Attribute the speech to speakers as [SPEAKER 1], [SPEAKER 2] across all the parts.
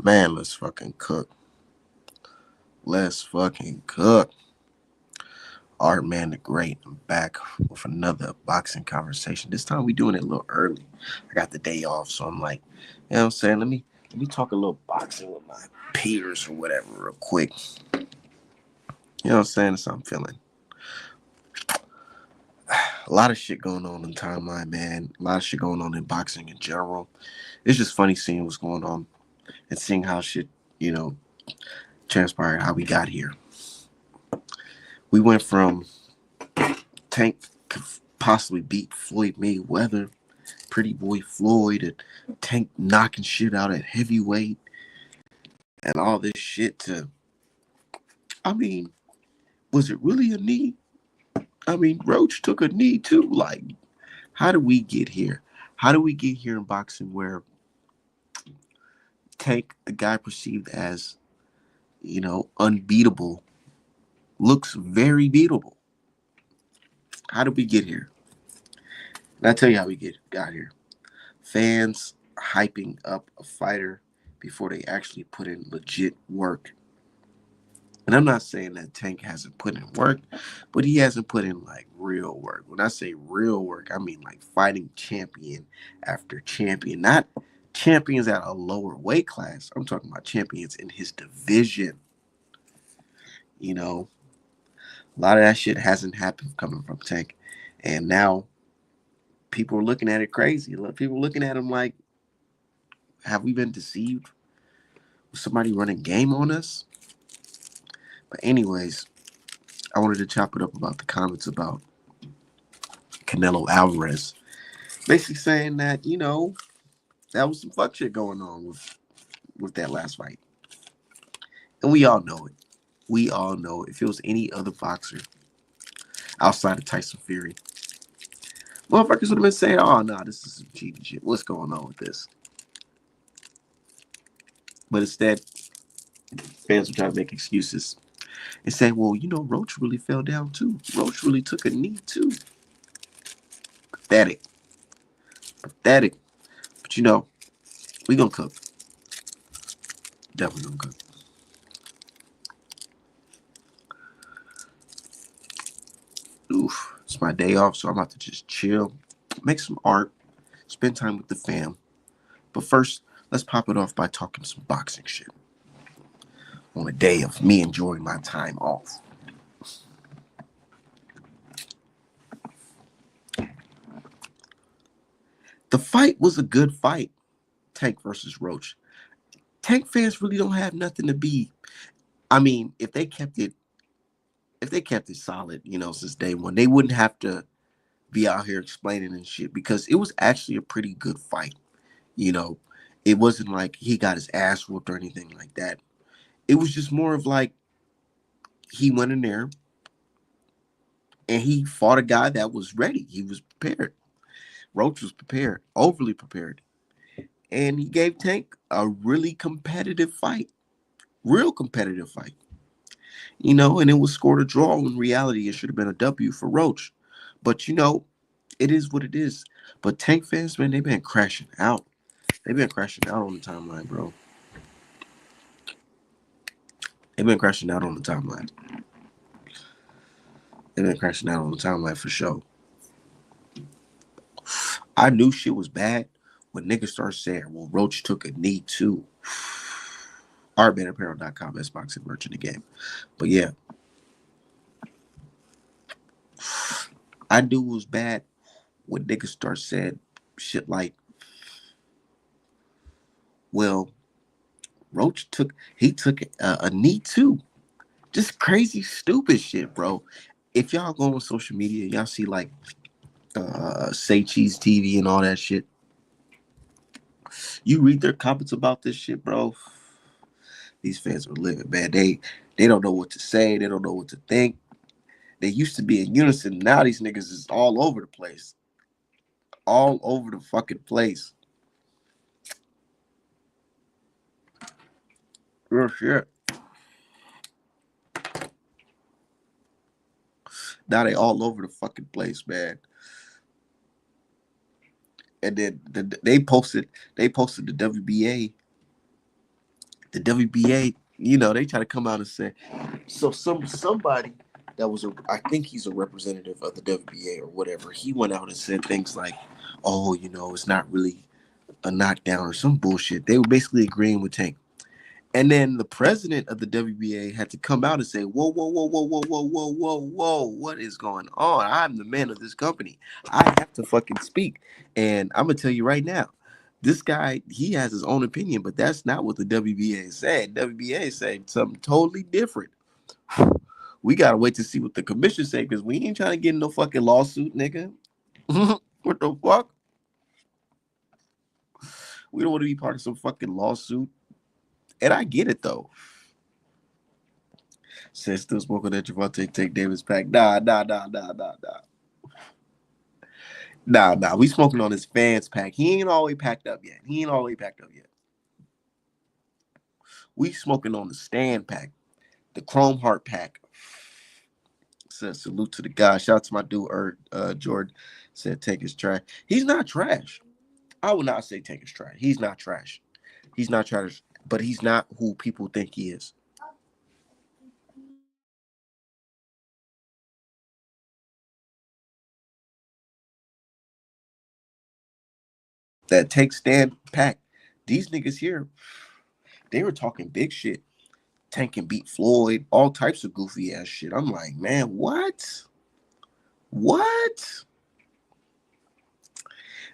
[SPEAKER 1] Man, let's fucking cook. Let's fucking cook. Art Man the Great. I'm back with another boxing conversation. This time we doing it a little early. I got the day off, so I'm like, you know what I'm saying? Let me talk a little boxing with my peers or whatever real quick. You know what I'm saying? That's how I'm feeling. A lot of shit going on in the timeline, man. A lot of shit going on in boxing in general. It's just funny seeing what's going on and seeing how shit, you know, transpired, how we got here. We went from Tank could possibly beat Floyd Mayweather, Pretty Boy Floyd, and Tank knocking shit out at heavyweight and all this shit to, I mean, was it really a knee? I mean, Roach took a knee too. Like, how do we get here? How do we get here in boxing where Tank, the guy perceived as, unbeatable, looks very beatable? How did we get here? And I tell you how we got here. Fans hyping up a fighter before they actually put in legit work. And I'm not saying that Tank hasn't put in work, but he hasn't put in like real work. When I say real work, I mean like fighting champion after champion, not champions at a lower weight class. I'm talking about champions in his division. You know, a lot of that shit hasn't happened coming from Tank. And now people are looking at it crazy. People looking at him like, have we been deceived? Was somebody running game on us? But anyways, I wanted to chop it up about the comments about Canelo Alvarez. Basically saying that, that was some fuck shit going on with that last fight. And we all know it. We all know it. If it was any other boxer outside of Tyson Fury, motherfuckers would have been saying, oh, no, this is some cheating shit. What's going on with this? But instead, fans are trying to make excuses and say, well, Roach really fell down too. Roach really took a knee too. Pathetic. Pathetic. But we gonna cook. Definitely gonna cook. Oof. It's my day off, so I'm about to just chill, make some art, spend time with the fam. But first, let's pop it off by talking some boxing shit on a day of me enjoying my time off. The fight was a good fight, Tank versus Roach. Tank fans really don't have nothing to be. I mean, if they kept it solid, since day one, they wouldn't have to be out here explaining and shit because it was actually a pretty good fight. You know, it wasn't like he got his ass whooped or anything like that. It was just more of like he went in there and he fought a guy that was ready. He was prepared. Roach was prepared, overly prepared. And he gave Tank a really competitive fight. Real competitive fight. And it was scored a draw. In reality, it should have been a W for Roach. But it is what it is. But Tank fans, man, they've been crashing out. They've been crashing out on the timeline, bro. They've been crashing out on the timeline. They've been crashing out on the timeline for sure. I knew shit was bad when niggas started saying, well, Roach took a knee too. Artbanapparel.com, best boxing merch in the game. But yeah, I knew it was bad when niggas start saying shit like, well, he took a knee too. Just crazy, stupid shit, bro. If y'all go on social media, y'all see like Say Cheese TV and all that shit. You read their comments about this shit, bro. These fans are living, man. They don't know what to say. They don't know what to think. They used to be in unison. Now these niggas is all over the place. All over the fucking place. Real shit. Now they all over the fucking place, man. And then they posted the WBA The WBA, you know, they try to come out and say, so somebody that was I think he's a representative of the WBA or whatever. He went out and said things like, "Oh, you know, it's not really a knockdown or some bullshit." They were basically agreeing with Tank. And then the president of the WBA had to come out and say, "Whoa, whoa, whoa, whoa, whoa, whoa, whoa, whoa, whoa! What is going on? I'm the man of this company. I have to fucking speak." And I'm gonna tell you right now, this guy he has his own opinion, but that's not what the WBA said. WBA said something totally different. We gotta wait to see what the commission say because we ain't trying to get in no fucking lawsuit, nigga. What the fuck? We don't want to be part of some fucking lawsuit. And I get it though. Said still smoking that Javante take Davis pack. Nah. We smoking on his fans pack. He ain't all the way packed up yet. We smoking on the stand pack, the Chrome Heart pack. Said salute to the guy. Shout out to my dude, Jordan. Said take his trash. He's not trash. I would not say take his trash. He's not trash. He's not trash, but he's not who people think he is. That take stand pack. These niggas here, they were talking big shit. Tank can beat Floyd, all types of goofy ass shit. I'm like, man, what? What?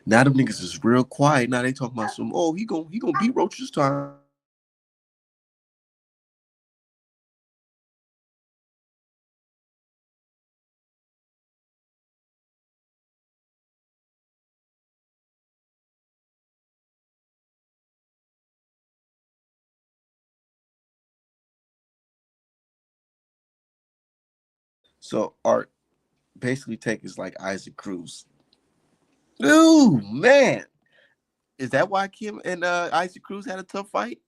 [SPEAKER 1] Now them niggas is real quiet. Now they talking about some, oh, he gonna beat Roach this time. So Art basically Tank is like Isaac Cruz. Ooh, man. Is that why Kim and Isaac Cruz had a tough fight?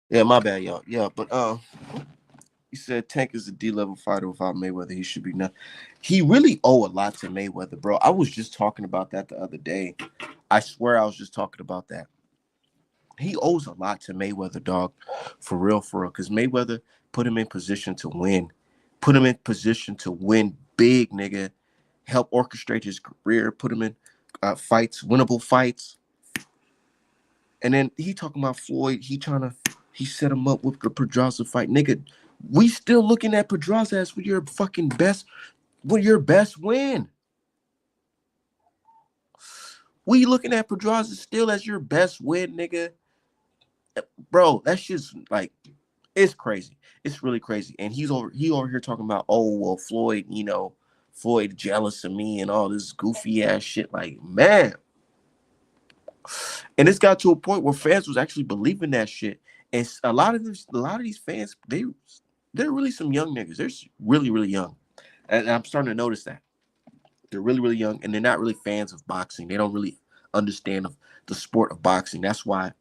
[SPEAKER 1] Yeah, my bad, y'all. Yeah, but you said Tank is a D-level fighter without Mayweather. He should be not. He really owe a lot to Mayweather, bro. I was just talking about that the other day. I swear I was just talking about that. He owes a lot to Mayweather, dog. For real. Because Mayweather put him in position to win. Put him in position to win big, nigga. Help orchestrate his career. Put him in fights, winnable fights. And then he talking about Floyd. He set him up with the Pedraza fight. Nigga, we still looking at Pedraza as with your best win. We looking at Pedraza still as your best win, nigga. Bro, that's just like it's crazy. It's really crazy. And he over here talking about, oh well, Floyd, Floyd jealous of me and all this goofy ass shit. Like, man. And it's got to a point where fans was actually believing that shit. And a lot of these fans, they're really some young niggas. They're really, really young. And I'm starting to notice that. They're really, really young, and they're not really fans of boxing. They don't really understand the sport of boxing. That's why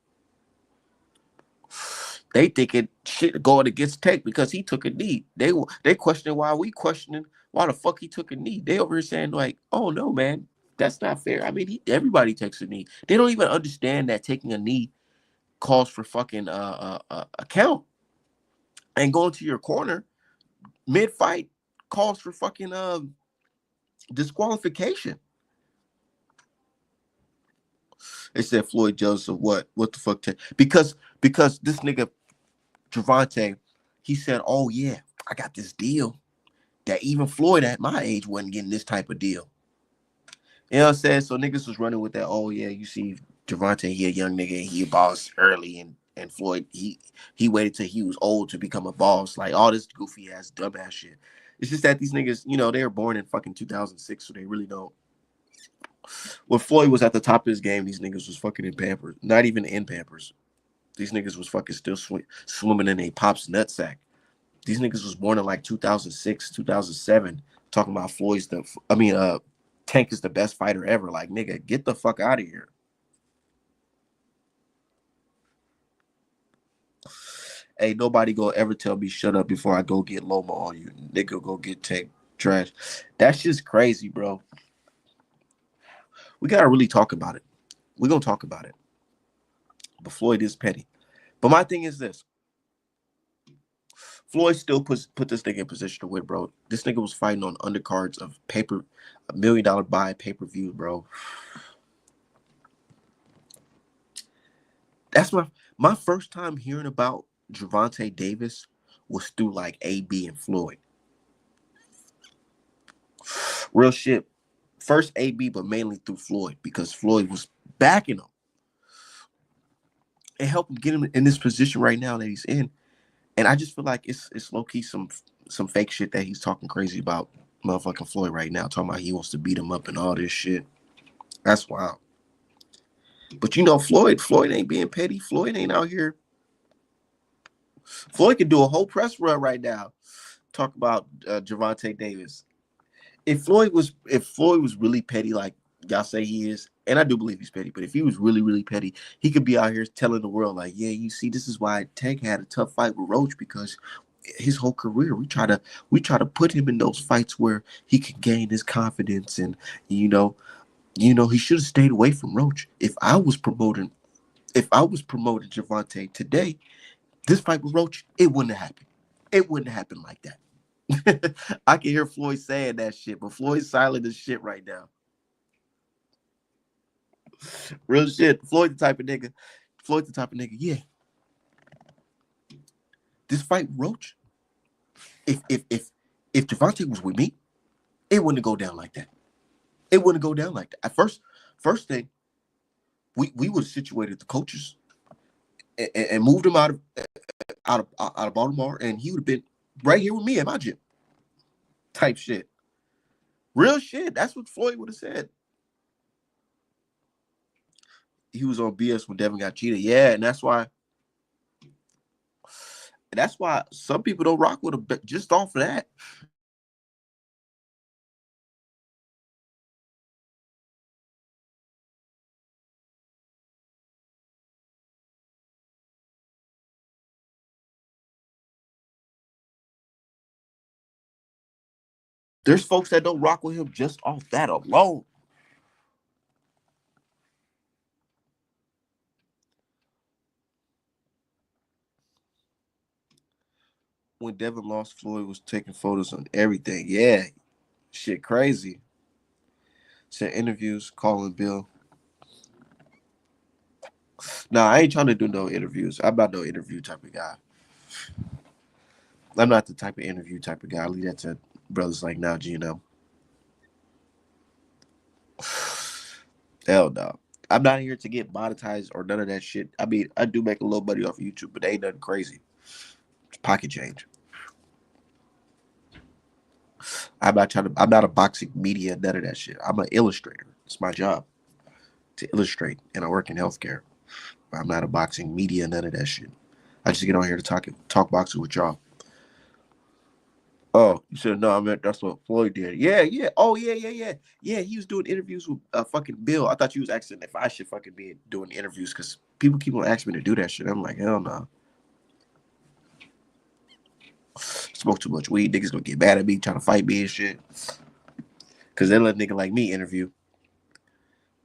[SPEAKER 1] they think it shit going against Tank because he took a knee. They questioning why we questioning why the fuck he took a knee. They over here saying like, oh no, man, that's not fair. I mean, everybody takes a knee. They don't even understand that taking a knee calls for fucking a count, and going to your corner mid fight calls for fucking disqualification. They said Floyd jealous of what? What the fuck? Because this nigga Javante, he said, "Oh yeah, I got this deal that even Floyd at my age wasn't getting this type of deal." You know what I'm saying? So niggas was running with that. Oh yeah, you see Javante, he a young nigga, and he a boss early, and Floyd, he waited till he was old to become a boss. Like all this goofy ass dumbass shit. It's just that these niggas, they were born in fucking 2006, so they really don't. When Floyd was at the top of his game, these niggas was fucking in Pampers, not even in Pampers. These niggas was fucking still swimming in a pop's nutsack. These niggas was born in like 2006, 2007, talking about Tank is the best fighter ever. Like, nigga, get the fuck out of here. Ain't nobody gonna ever tell me shut up before I go get Loma on you. Nigga, go get Tank trash. That's just crazy, bro. We gotta really talk about it. We're gonna talk about it. But Floyd is petty. But my thing is this. Floyd still put this nigga in position to win, bro. This nigga was fighting on undercards of $1 million buy pay-per-view, bro. That's my first time hearing about Gervonta Davis was through like AB and Floyd. Real shit. First AB, but mainly through Floyd because Floyd was backing him and help him get him in this position right now that he's in. And I just feel like it's low key some fake shit that he's talking crazy about motherfucking Floyd right now, talking about he wants to beat him up and all this shit. That's wild. But Floyd ain't being petty. Floyd ain't out here. Floyd can do a whole press run right now. Talk about Gervonta Davis. If Floyd was really petty, like y'all say he is, and I do believe he's petty, but if he was really, really petty, he could be out here telling the world, like, yeah, you see, this is why Tank had a tough fight with Roach because his whole career we try to put him in those fights where he could gain his confidence and you know, he should have stayed away from Roach. If I was promoting Gervonta today, this fight with Roach, it wouldn't have happened. It wouldn't have happened like that. I can hear Floyd saying that shit, but Floyd's silent as shit right now. Real shit. Floyd the type of nigga. Floyd the type of nigga. Yeah, this fight Roach. If Javante was with me, it wouldn't go down like that. It wouldn't go down like that. At first thing, we would have situated the coaches and moved him out of Baltimore, and he would have been right here with me at my gym. Type shit. Real shit. That's what Floyd would have said. He was on BS when Devin got cheated. Yeah, and that's why some people don't rock with him just off of that. There's folks that don't rock with him just off that alone. When Devin lost, Floyd was taking photos on everything. Yeah, shit crazy. Said interviews, calling Bill. Nah, I ain't trying to do no interviews. I'm not no interview type of guy. I'm not the type of interview type of guy. I leave that to brothers like Najee and them. Hell no. I'm not here to get monetized or none of that shit. I mean, I do make a little money off of YouTube, but they ain't nothing crazy. It's pocket change. I'm not a boxing media, none of that shit. I'm an illustrator. It's my job to illustrate, and I work in healthcare. I'm not a boxing media, none of that shit. I just get on here to talk boxing with y'all. Oh, you said no. I meant that's what Floyd did. Yeah, yeah. Oh, yeah, yeah, yeah. Yeah, he was doing interviews with fucking Bill. I thought you was asking if I should fucking be doing interviews because people keep on asking me to do that shit. I'm like, hell no. Smoke too much weed. Niggas gonna get mad at me trying to fight me and shit. Cause they let a nigga like me interview.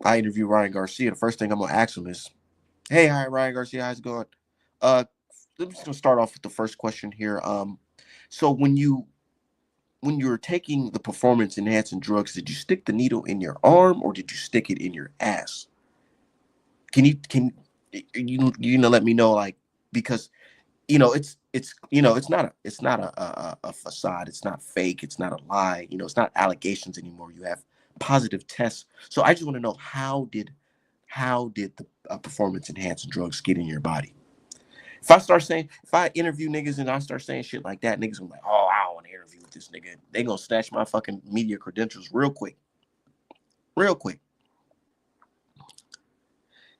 [SPEAKER 1] I interview Ryan Garcia. The first thing I'm gonna ask him is, "Hey, hi Ryan Garcia, how's it going?" Uh, I'm just gonna start off with the first question here. So when you were taking the performance enhancing drugs, did you stick the needle in your arm or did you stick it in your ass? Can you let me know, like, because it's not a facade, it's not fake, it's not a lie, it's not allegations anymore. You have positive tests. So I just want to know, how did the performance enhancing drugs get in your body? If I interview niggas and I start saying shit like that, niggas gonna be like, oh, I don't want to interview with this nigga. They gonna snatch my fucking media credentials real quick. Real quick.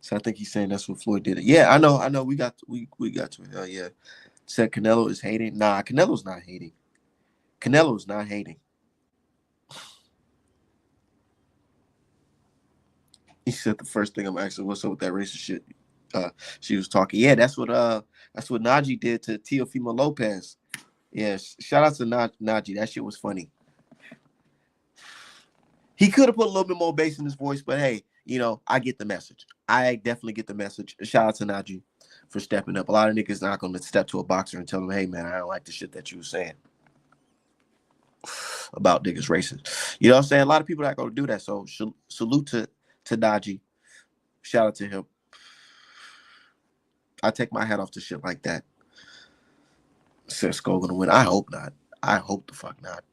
[SPEAKER 1] So I think he's saying that's what Floyd did. It. Yeah, I know. We got to it. Hell yeah. Said Canelo is hating. Nah, Canelo's not hating. Canelo's not hating. He said the first thing I'm asking, what's up with that racist shit? She was talking. Yeah, that's what Najee did to Teofimo Lopez. Yeah, shout out to Najee. That shit was funny. He could have put a little bit more bass in his voice, but hey, I get the message. I definitely get the message. Shout out to Najee for stepping up. A lot of niggas not gonna step to a boxer and tell him, hey man, I don't like the shit that you were saying about niggas racist. You know what I'm saying? A lot of people not gonna do that. So salute to Najee. Shout out to him. I take my hat off to shit like that. Cisco gonna win. I hope not. I hope the fuck not.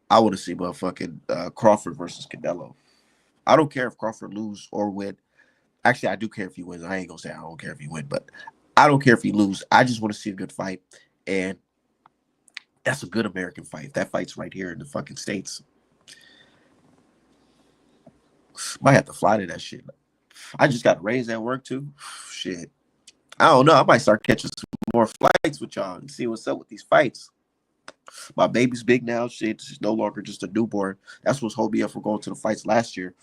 [SPEAKER 1] I want to see motherfucking Crawford versus Canelo. I don't care if Crawford lose or win. Actually, I do care if he wins. I ain't gonna say I don't care if he win, but I don't care if he lose. I just want to see a good fight, and that's a good American fight. That fight's right here in the fucking States. Might have to fly to that shit. I just got raised at work too. Shit. I don't know. I might start catching some more flights with y'all and see what's up with these fights. My baby's big now. Shit, she's no longer just a newborn. That's what's holding me up for going to the fights last year.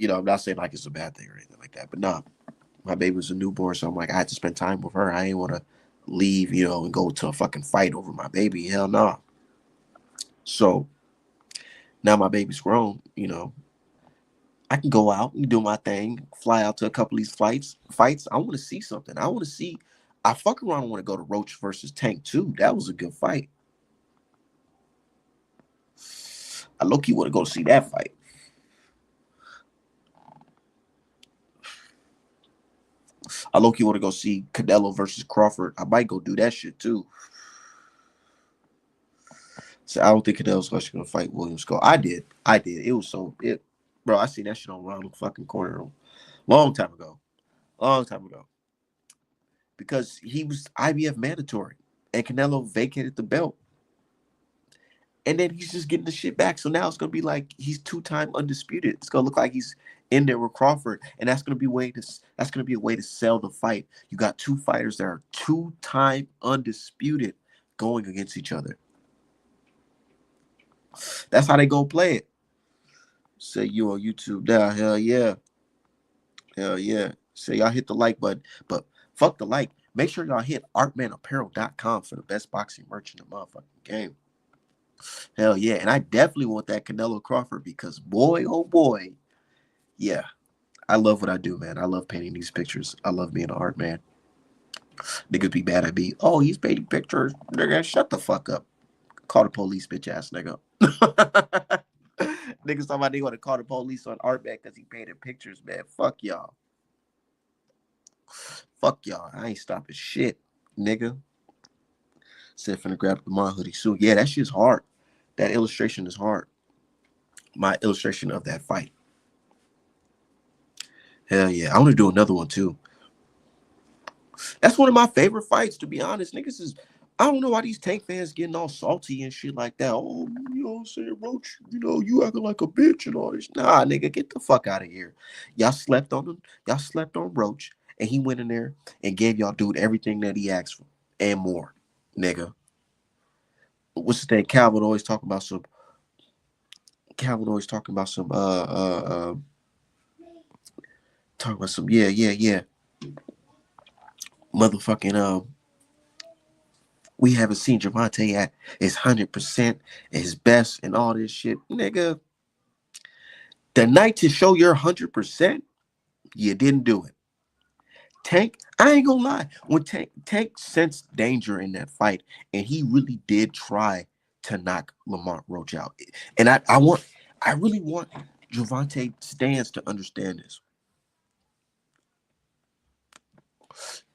[SPEAKER 1] I'm not saying like it's a bad thing or anything like that, but nah, my baby was a newborn, so I'm like, I had to spend time with her. I ain't want to leave, and go to a fucking fight over my baby. Hell no. Nah. So now my baby's grown, I can go out and do my thing, fly out to a couple of these fights. I want to see something. I want to see. I fuck around. I want to go to Roach versus Tank too. That was a good fight. I low-key want to go see that fight. I low-key want to go see Canelo versus Crawford. I might go do that shit too. So I don't think Canelo's actually gonna fight Williams. I did. It was bro. I seen that shit on around the fucking corner, long time ago. Because he was IBF mandatory, and Canelo vacated the belt. And then he's just getting the shit back. So now it's gonna be like he's two-time undisputed. It's gonna look like he's in there with Crawford, and that's gonna be a way to sell the fight. You got two fighters that are two-time undisputed going against each other. That's how they go play it. Say you on YouTube now, hell yeah, hell yeah. Say y'all hit the like button, but fuck the like. Make sure y'all hit artmanapparel.com for the best boxing merch in the motherfucking game. Hell yeah. And I definitely want that Canelo Crawford because boy, oh boy. Yeah. I love what I do, man. I love painting these pictures. I love being an art man. Niggas be mad at me. Oh, he's painting pictures. Nigga, shut the fuck up. Call the police, bitch ass nigga. Niggas talking about they want to call the police on art man because he painted pictures, man. Fuck y'all. Fuck y'all. I ain't stopping shit, nigga. Said finna grab the my hoodie soon. Yeah, that shit's hard. That illustration is hard. My illustration of that fight. Hell yeah. I want to do another one too. That's one of my favorite fights, to be honest. Niggas is, I don't know why these Tank fans getting all salty and shit like that. Oh, you know what I'm saying, Roach, you acting like a bitch and all this. Nah, nigga, get the fuck out of here. Y'all slept on him. Y'all slept on Roach, and he went in there and gave y'all dude everything that he asked for and more, nigga. What's his name? Calvin always talking about some yeah. Motherfucking we haven't seen Javante at his 100% his best and all this shit. Nigga, the night to show your 100%, you didn't do it. Tank, I ain't gonna lie. When Tank sensed danger in that fight, and he really did try to knock Lamont Roach out. And I really want Gervonta stands to understand this.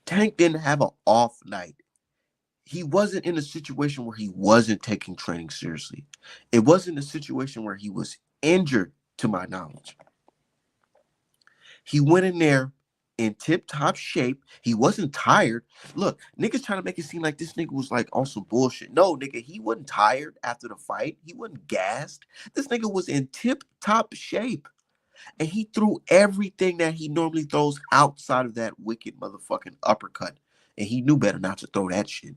[SPEAKER 1] Tank didn't have an off night. He wasn't in a situation where he wasn't taking training seriously. It wasn't a situation where he was injured, to my knowledge. He went in there in tip-top shape. He wasn't tired. Look, niggas trying to make it seem like this nigga was like on some bullshit. No, nigga, he wasn't tired after the fight. He wasn't gassed. This nigga was in tip-top shape. And he threw everything that he normally throws outside of that wicked motherfucking uppercut. And he knew better not to throw that shit.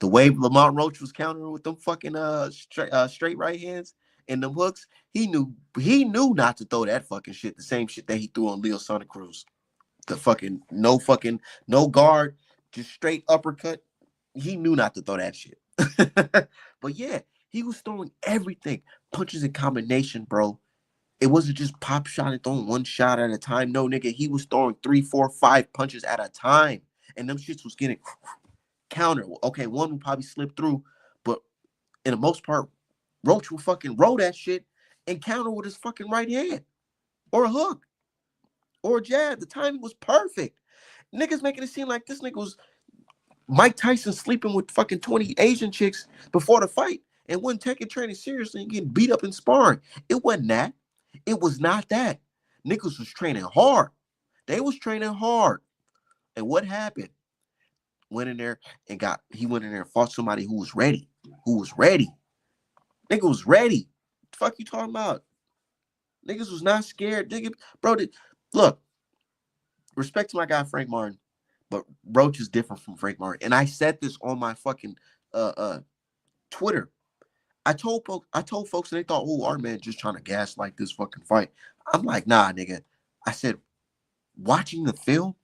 [SPEAKER 1] The way Lamont Roach was countering with them fucking straight right hands and them hooks, he knew not to throw that fucking shit. The same shit that he threw on Leo Santa Cruz. The fucking no guard, just straight uppercut. He knew not to throw that shit. But yeah, he was throwing everything, punches in combination, bro. It wasn't just pop shot and throwing one shot at a time. No, nigga, he was throwing 3, 4, 5 punches at a time, and them shits was getting counter. Okay, one would probably slip through, but in the most part, Roach will fucking roll that shit and counter with his fucking right hand or a hook or a jab. The timing was perfect. Niggas making it seem like this nigga was Mike Tyson sleeping with fucking 20 Asian chicks before the fight and wasn't taking training seriously and getting beat up in sparring. It wasn't that. It was not that. Niggas was training hard. They was training hard. And what happened? Went in there he went in there and fought somebody who was ready. Nigga was ready. The fuck you talking about? Niggas was not scared. Nigga, bro, look, respect to my guy Frank Martin, but Roach is different from Frank Martin. And I said this on my fucking Twitter. I told folks and they thought, oh, our man just trying to gaslight this fucking fight. I'm like, nah, nigga. I said, watching the film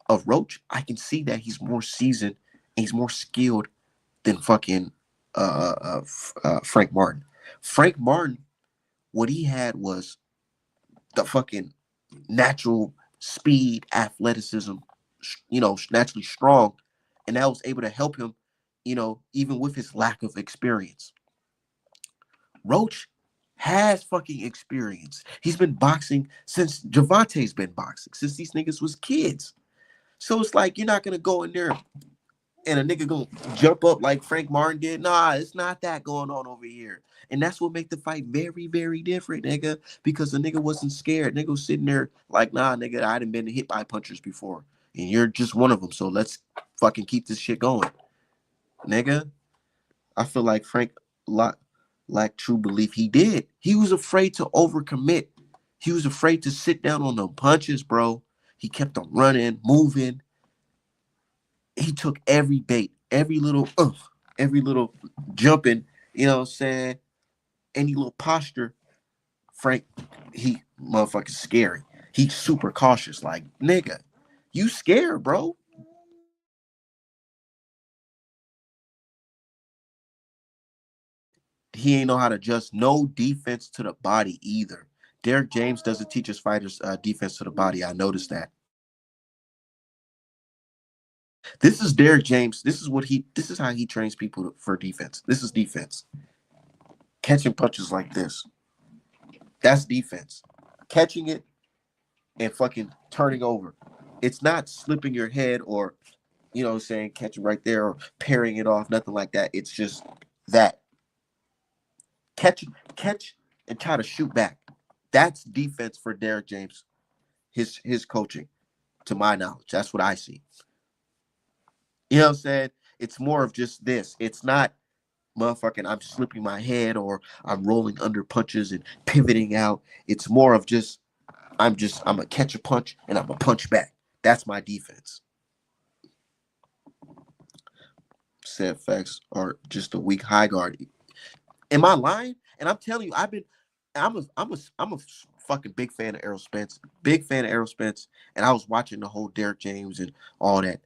[SPEAKER 1] of Roach, I can see that he's more seasoned and he's more skilled than fucking Frank Martin. Frank Martin, what he had was the fucking natural speed, athleticism, naturally strong, and that was able to help him, even with his lack of experience. Roach has fucking experience. He's been boxing since Gervonta's been boxing, since these niggas was kids. So it's like, you're not going to go in there and a nigga going to jump up like Frank Martin did. Nah, it's not that going on over here. And that's what make the fight very, very different, nigga, because the nigga wasn't scared. Nigga was sitting there like, nah, nigga, I done been hit by punchers before. And you're just one of them. So let's fucking keep this shit going. Nigga, I feel like Frank lacked true belief. He did. He was afraid to overcommit. He was afraid to sit down on the punches, bro. He kept on running, moving. He took every bait, every little jumping, you know what I'm saying? Any little posture. Frank, he motherfucking scary. He's super cautious. Like, nigga, you scared, bro. He ain't know how to adjust no defense to the body either. Derek James doesn't teach his fighters defense to the body. I noticed that. This is Derek James. This is how he trains people for defense. This is defense. Catching punches like this. That's defense. Catching it and fucking turning over. It's not slipping your head or, catching right there or parrying it off, nothing like that. It's just that. Catch and try to shoot back. That's defense for Derek James. His coaching, to my knowledge. That's what I see. You know what I'm saying? It's more of just this. It's not motherfucking I'm slipping my head or I'm rolling under punches and pivoting out. It's more of just I'm gonna catch a punch and I'm gonna punch back. That's my defense. Said facts are just a weak high guard. Am I lying? And I'm telling you, I'm a fucking big fan of Errol Spence. Big fan of Errol Spence. And I was watching the whole Derek James and all that.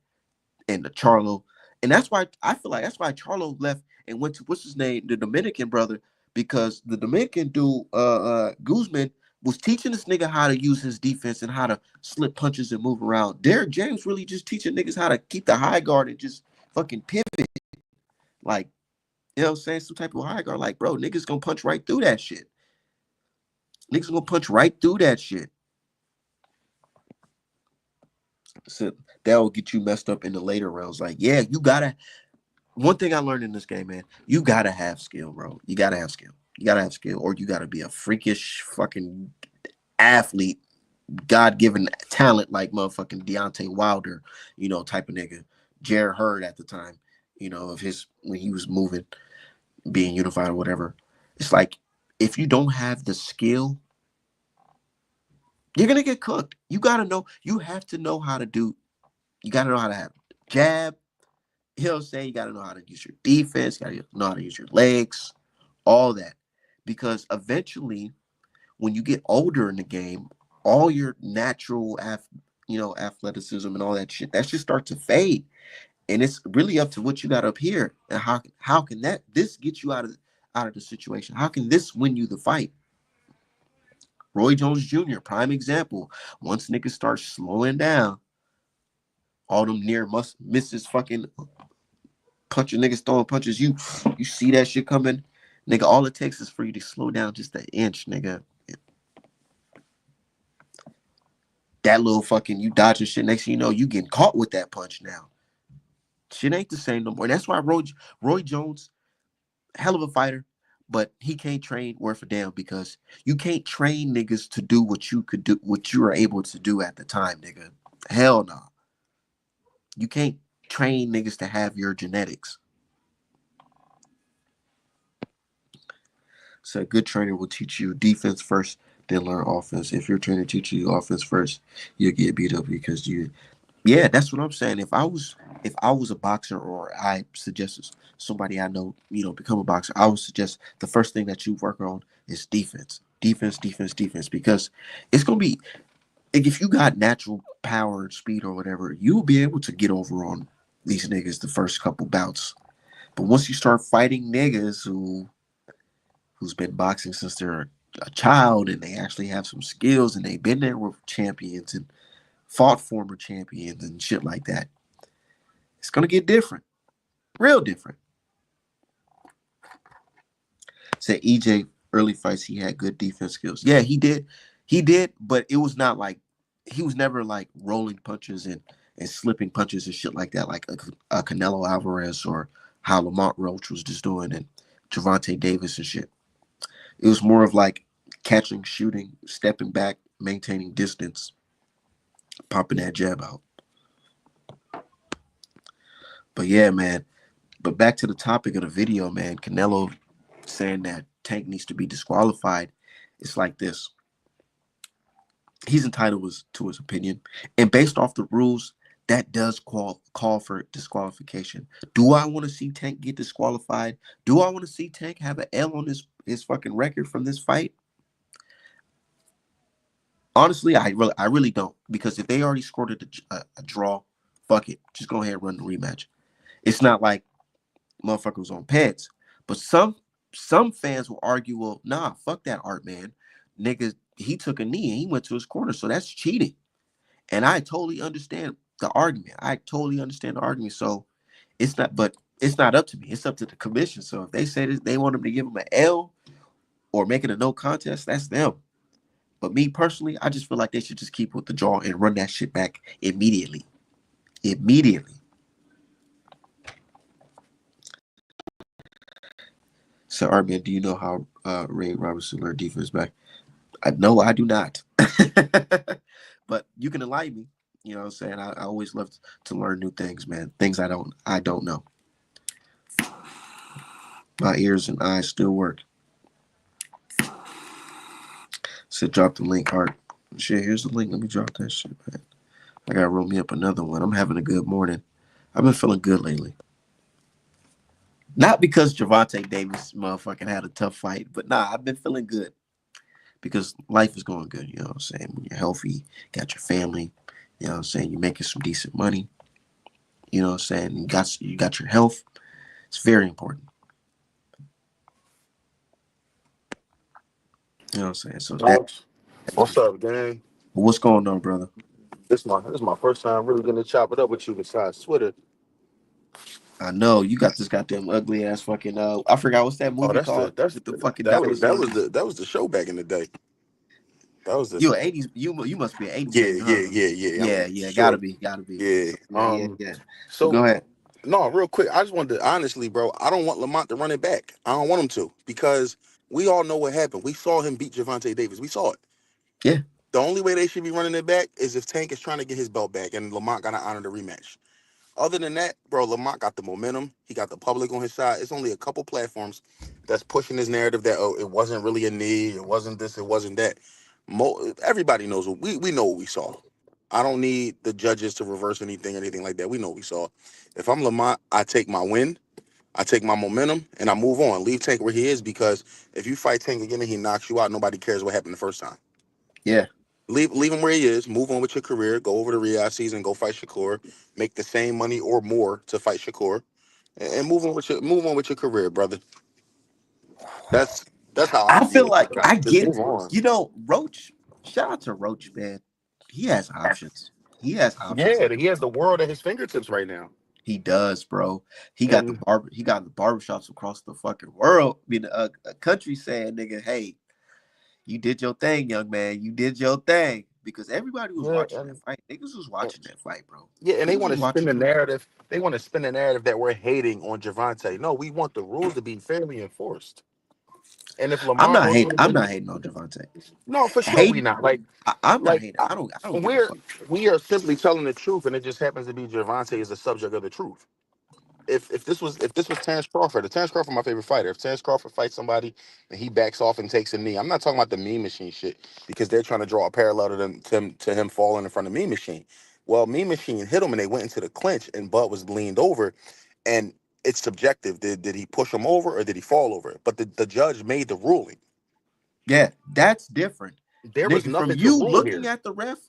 [SPEAKER 1] And the Charlo. And that's why Charlo left and went to what's his name, the Dominican brother, because the Dominican dude, Guzman, was teaching this nigga how to use his defense and how to slip punches and move around. Derek James really just teaching niggas how to keep the high guard and just fucking pivot. Like, you know what I'm saying? Some type of high guard. Like, bro, niggas gonna punch right through that shit. Niggas gonna punch right through that shit. So that will get you messed up in the later rounds. Like, yeah, you gotta. One thing I learned in this game, man, you gotta have skill, bro. You gotta have skill. You gotta have skill, or you gotta be a freakish fucking athlete, God given talent like motherfucking Deontay Wilder, type of nigga. Jared Hurd at the time, of his when he was moving, being unified or whatever. It's like if you don't have the skill, you're gonna get cooked. You gotta know. You have to know how to do. You gotta know how to have jab. He'll say you gotta know how to use your defense. You gotta know how to use your legs, all that, because eventually, when you get older in the game, all your natural, athleticism and all that shit, that should start to fade. And it's really up to what you got up here, and how can this get you out of the situation? How can this win you the fight? Roy Jones Jr., prime example. Once niggas start slowing down, all them near misses fucking punching niggas throwing punches, you see that shit coming, nigga. All it takes is for you to slow down just an inch, nigga. That little fucking you dodging shit. Next thing you know, you getting caught with that punch now. Shit ain't the same no more. And that's why Roy Jones, hell of a fighter, but he can't train worth a damn because you can't train niggas to do what you could do, what you were able to do at the time, nigga. Hell no. You can't train niggas to have your genetics. So a good trainer will teach you defense first, then learn offense. If your trainer teaches you offense first, you'll get beat up because you. Yeah, that's what I'm saying. If I was a boxer, or I suggested somebody I know, become a boxer, I would suggest the first thing that you work on is defense. Defense, defense, defense. Because it's gonna be, like, if you got natural power and speed or whatever, you'll be able to get over on these niggas the first couple bouts. But once you start fighting niggas who's been boxing since they're a child, and they actually have some skills, and they've been there with champions and fought former champions and shit like that, it's gonna get different, real different. Said EJ early fights he had good defense skills. Yeah, he did, but it was not like he was never like rolling punches and slipping punches and shit like that, like a Canelo Alvarez or how Lamont Roach was just doing, and Gervonta Davis and shit. It was more of like catching, shooting, stepping back, maintaining distance, popping that jab out. But yeah, man. But back to the topic of the video, man. Canelo saying that Tank needs to be disqualified. It's like this. He's entitled to his opinion. And based off the rules, that does call for disqualification. Do I want to see Tank get disqualified? Do I want to see Tank have an L on his fucking record from this fight? Honestly, I really don't. Because if they already scored a draw, fuck it. Just go ahead and run the rematch. It's not like motherfucker was on pads. But some fans will argue, well, nah, fuck that Art, man. Nigga, he took a knee and he went to his corner, so that's cheating. And I totally understand the argument. I totally understand the argument. So it's not up to me. It's up to the commission. So if they say this, they want him to give him an L or make it a no contest, that's them. But me personally, I just feel like they should just keep with the draw and run that shit back immediately. Immediately. So, Armin, do you know how Ray Robertson learned defense back? No, I do not. But you can enlighten me. You know what I'm saying? I always love to learn new things, man. Things I don't know. My ears and eyes still work. So drop the link, Art. Shit, here's the link. Let me drop that shit, man. I gotta roll me up another one. I'm having a good morning. I've been feeling good lately. Not because Gervonta Davis motherfucking had a tough fight, but nah, I've been feeling good because life is going good. You know what I'm saying? When you're healthy, got your family, you know what I'm saying? You're making some decent money. You know what I'm saying? You got your health. It's very important. You know what I'm saying? So that
[SPEAKER 2] What's up, gang?
[SPEAKER 1] what's going on, brother?
[SPEAKER 2] This my first time really getting to chop it up with you besides Twitter.
[SPEAKER 1] I know you got this goddamn ugly ass fucking I forgot what's that
[SPEAKER 2] Oh,
[SPEAKER 1] movie called with the fucking
[SPEAKER 2] that was
[SPEAKER 1] dinosaurs.
[SPEAKER 2] the show back in the day. That was this.
[SPEAKER 1] You a '80s? You must be an '80s
[SPEAKER 2] Yeah,
[SPEAKER 1] nigga, huh?
[SPEAKER 2] yeah, yeah, yeah. I'm
[SPEAKER 1] Yeah,
[SPEAKER 2] sure.
[SPEAKER 1] gotta be.
[SPEAKER 2] Yeah.
[SPEAKER 1] So yeah. But
[SPEAKER 2] So
[SPEAKER 1] go ahead.
[SPEAKER 2] no, real quick. I just wanted to honestly, bro. I don't want Lamont to run it back. I don't want him to because we all know what happened. We saw him beat Javante Davis. We saw it.
[SPEAKER 1] Yeah,
[SPEAKER 2] The only way they should be running it back is if Tank is trying to get his belt back and Lamont got to honor the rematch. Other than that, bro, Lamont got the momentum. He got the public on his side. It's only a couple platforms that's pushing his narrative that it wasn't really a knee, it wasn't this, it wasn't that. Everybody knows what we know what we saw. I don't need the judges to reverse anything like that. We know what we saw. If I'm Lamont, I take my win, I take my momentum, and I move on. Leave Tank where he is because if you fight Tank again and he knocks you out, nobody cares what happened the first time.
[SPEAKER 1] yeah,
[SPEAKER 2] Leave him where he is. Move on with your career. Go over to Riyadh season. Go fight Shakur. Make the same money or more to fight Shakur, and move on with your career, brother. That's that's how I
[SPEAKER 1] I
[SPEAKER 2] view
[SPEAKER 1] feel
[SPEAKER 2] it.
[SPEAKER 1] like I
[SPEAKER 2] Just
[SPEAKER 1] get.
[SPEAKER 2] move on.
[SPEAKER 1] Roach. Shout out to Roach, man. He has options. He has options.
[SPEAKER 2] Yeah, he has the world at his fingertips right now.
[SPEAKER 1] He does, bro. He got the
[SPEAKER 2] And
[SPEAKER 1] barber. He got the barbershops across the fucking world. I mean, a country saying, "Nigga, hey, you did your thing, young man. You did your thing." Because everybody was
[SPEAKER 2] yeah,
[SPEAKER 1] watching that fight. Niggas was
[SPEAKER 2] and
[SPEAKER 1] watching that fight, bro.
[SPEAKER 2] yeah, and they
[SPEAKER 1] Niggas
[SPEAKER 2] want
[SPEAKER 1] was
[SPEAKER 2] to spin
[SPEAKER 1] watching.
[SPEAKER 2] the narrative. They want to spin the narrative that we're hating on Javante. No, we want the rules to be fairly enforced. And if
[SPEAKER 1] I'm
[SPEAKER 2] Lamont
[SPEAKER 1] not
[SPEAKER 2] goes
[SPEAKER 1] hating.
[SPEAKER 2] over
[SPEAKER 1] I'm
[SPEAKER 2] to
[SPEAKER 1] not hating on Javante.
[SPEAKER 2] no, for sure we
[SPEAKER 1] Hating.
[SPEAKER 2] not like
[SPEAKER 1] I'm not
[SPEAKER 2] like
[SPEAKER 1] hating.
[SPEAKER 2] I,
[SPEAKER 1] I don't give a
[SPEAKER 2] we're
[SPEAKER 1] fuck.
[SPEAKER 2] we are simply telling the truth, and it just happens to be Javante is the subject of the truth. If this was Terrence Crawford, if Terrence Crawford my favorite fighter. If Terrence Crawford fights somebody and he backs off and takes a knee, I'm not talking about the Mean Machine shit because they're trying to draw a parallel to him falling in front of Mean Machine. Well, Mean Machine hit him and they went into the clinch and Bud was leaned over, and it's subjective. Did he push him over or did he fall over? But the judge made the ruling.
[SPEAKER 1] Yeah, that's different,
[SPEAKER 2] There was
[SPEAKER 1] nigga. From
[SPEAKER 2] nothing to
[SPEAKER 1] you
[SPEAKER 2] rule
[SPEAKER 1] looking
[SPEAKER 2] here.
[SPEAKER 1] at the ref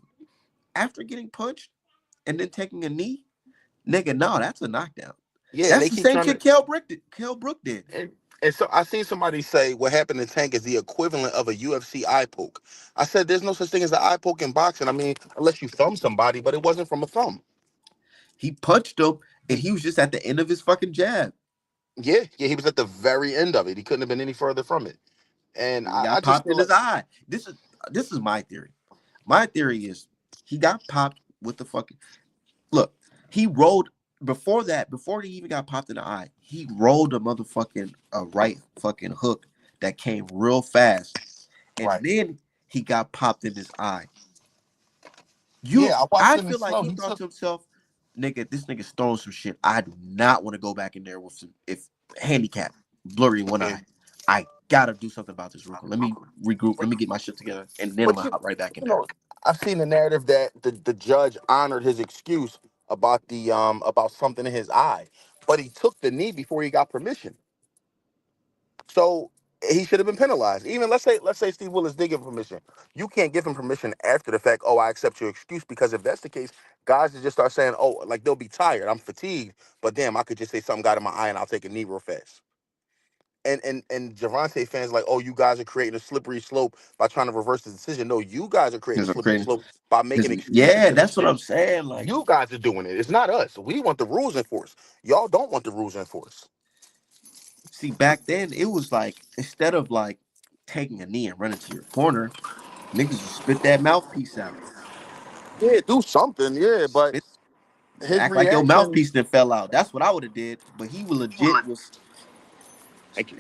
[SPEAKER 1] after getting punched and then taking a knee, nigga. No, that's a knockdown.
[SPEAKER 2] Yeah, and
[SPEAKER 1] That's
[SPEAKER 2] they
[SPEAKER 1] the
[SPEAKER 2] keep
[SPEAKER 1] same
[SPEAKER 2] trying
[SPEAKER 1] shit
[SPEAKER 2] to.
[SPEAKER 1] Kell Brook did. Kell Brook did.
[SPEAKER 2] And, and so I seen somebody say what happened to Tank is the equivalent of a UFC eye poke. I said there's no such thing as an eye poke in boxing. I mean, unless you thumb somebody, but it wasn't from a thumb.
[SPEAKER 1] He punched him, and he was just at the end of his fucking jab.
[SPEAKER 2] Yeah, yeah, he was at the very end of it. He couldn't have been any further from it. And
[SPEAKER 1] And he
[SPEAKER 2] I
[SPEAKER 1] got
[SPEAKER 2] just
[SPEAKER 1] popped
[SPEAKER 2] feel
[SPEAKER 1] in his
[SPEAKER 2] like,
[SPEAKER 1] eye. This is my theory. My theory is he got popped with the fucking look. He rolled before that. Before he even got popped in the eye, he rolled a motherfucking right fucking hook that came real fast, and
[SPEAKER 2] right.
[SPEAKER 1] then he got popped in his eye.
[SPEAKER 2] Yeah, I watched
[SPEAKER 1] I
[SPEAKER 2] him in
[SPEAKER 1] feel like
[SPEAKER 2] slow.
[SPEAKER 1] he
[SPEAKER 2] He
[SPEAKER 1] thought
[SPEAKER 2] took.
[SPEAKER 1] to himself, "Nigga, this nigga's throwing some shit. I do not want to go back in there with some if handicap, blurry one
[SPEAKER 2] Yeah.
[SPEAKER 1] eye. I gotta do something about this real quick. Let me regroup. Let me get my shit together, and then I'm
[SPEAKER 2] But
[SPEAKER 1] gonna hop right back in
[SPEAKER 2] you
[SPEAKER 1] there."
[SPEAKER 2] know, I've seen the narrative that the judge honored his excuse about something in his eye, but he took the knee before he got permission. So he should have been penalized. Even let's say Steve Willis did give him permission. You can't give him permission after the fact. Oh, I accept your excuse because if that's the case, guys will just start saying, oh, like they'll be tired. I'm fatigued, but damn, I could just say something got in my eye and I'll take a knee real fast. And Javante fans like, oh, you guys are creating a slippery slope by trying to reverse the decision. No, you guys are creating a
[SPEAKER 1] Because I'm
[SPEAKER 2] slippery
[SPEAKER 1] creating.
[SPEAKER 2] slope by making excuses
[SPEAKER 1] Yeah,
[SPEAKER 2] for this
[SPEAKER 1] that's what
[SPEAKER 2] shit.
[SPEAKER 1] I'm saying. Like,
[SPEAKER 2] You guys are doing it. It's not us. We want the rules enforced. Y'all don't want the rules enforced.
[SPEAKER 1] see, back then it was like instead of like taking a knee and running to your corner, niggas would spit that mouthpiece out.
[SPEAKER 2] Yeah, do something. Yeah, but
[SPEAKER 1] Spit,
[SPEAKER 2] his
[SPEAKER 1] act like your
[SPEAKER 2] reaction.
[SPEAKER 1] mouthpiece then fell out. That's what I would have did. But he was legit was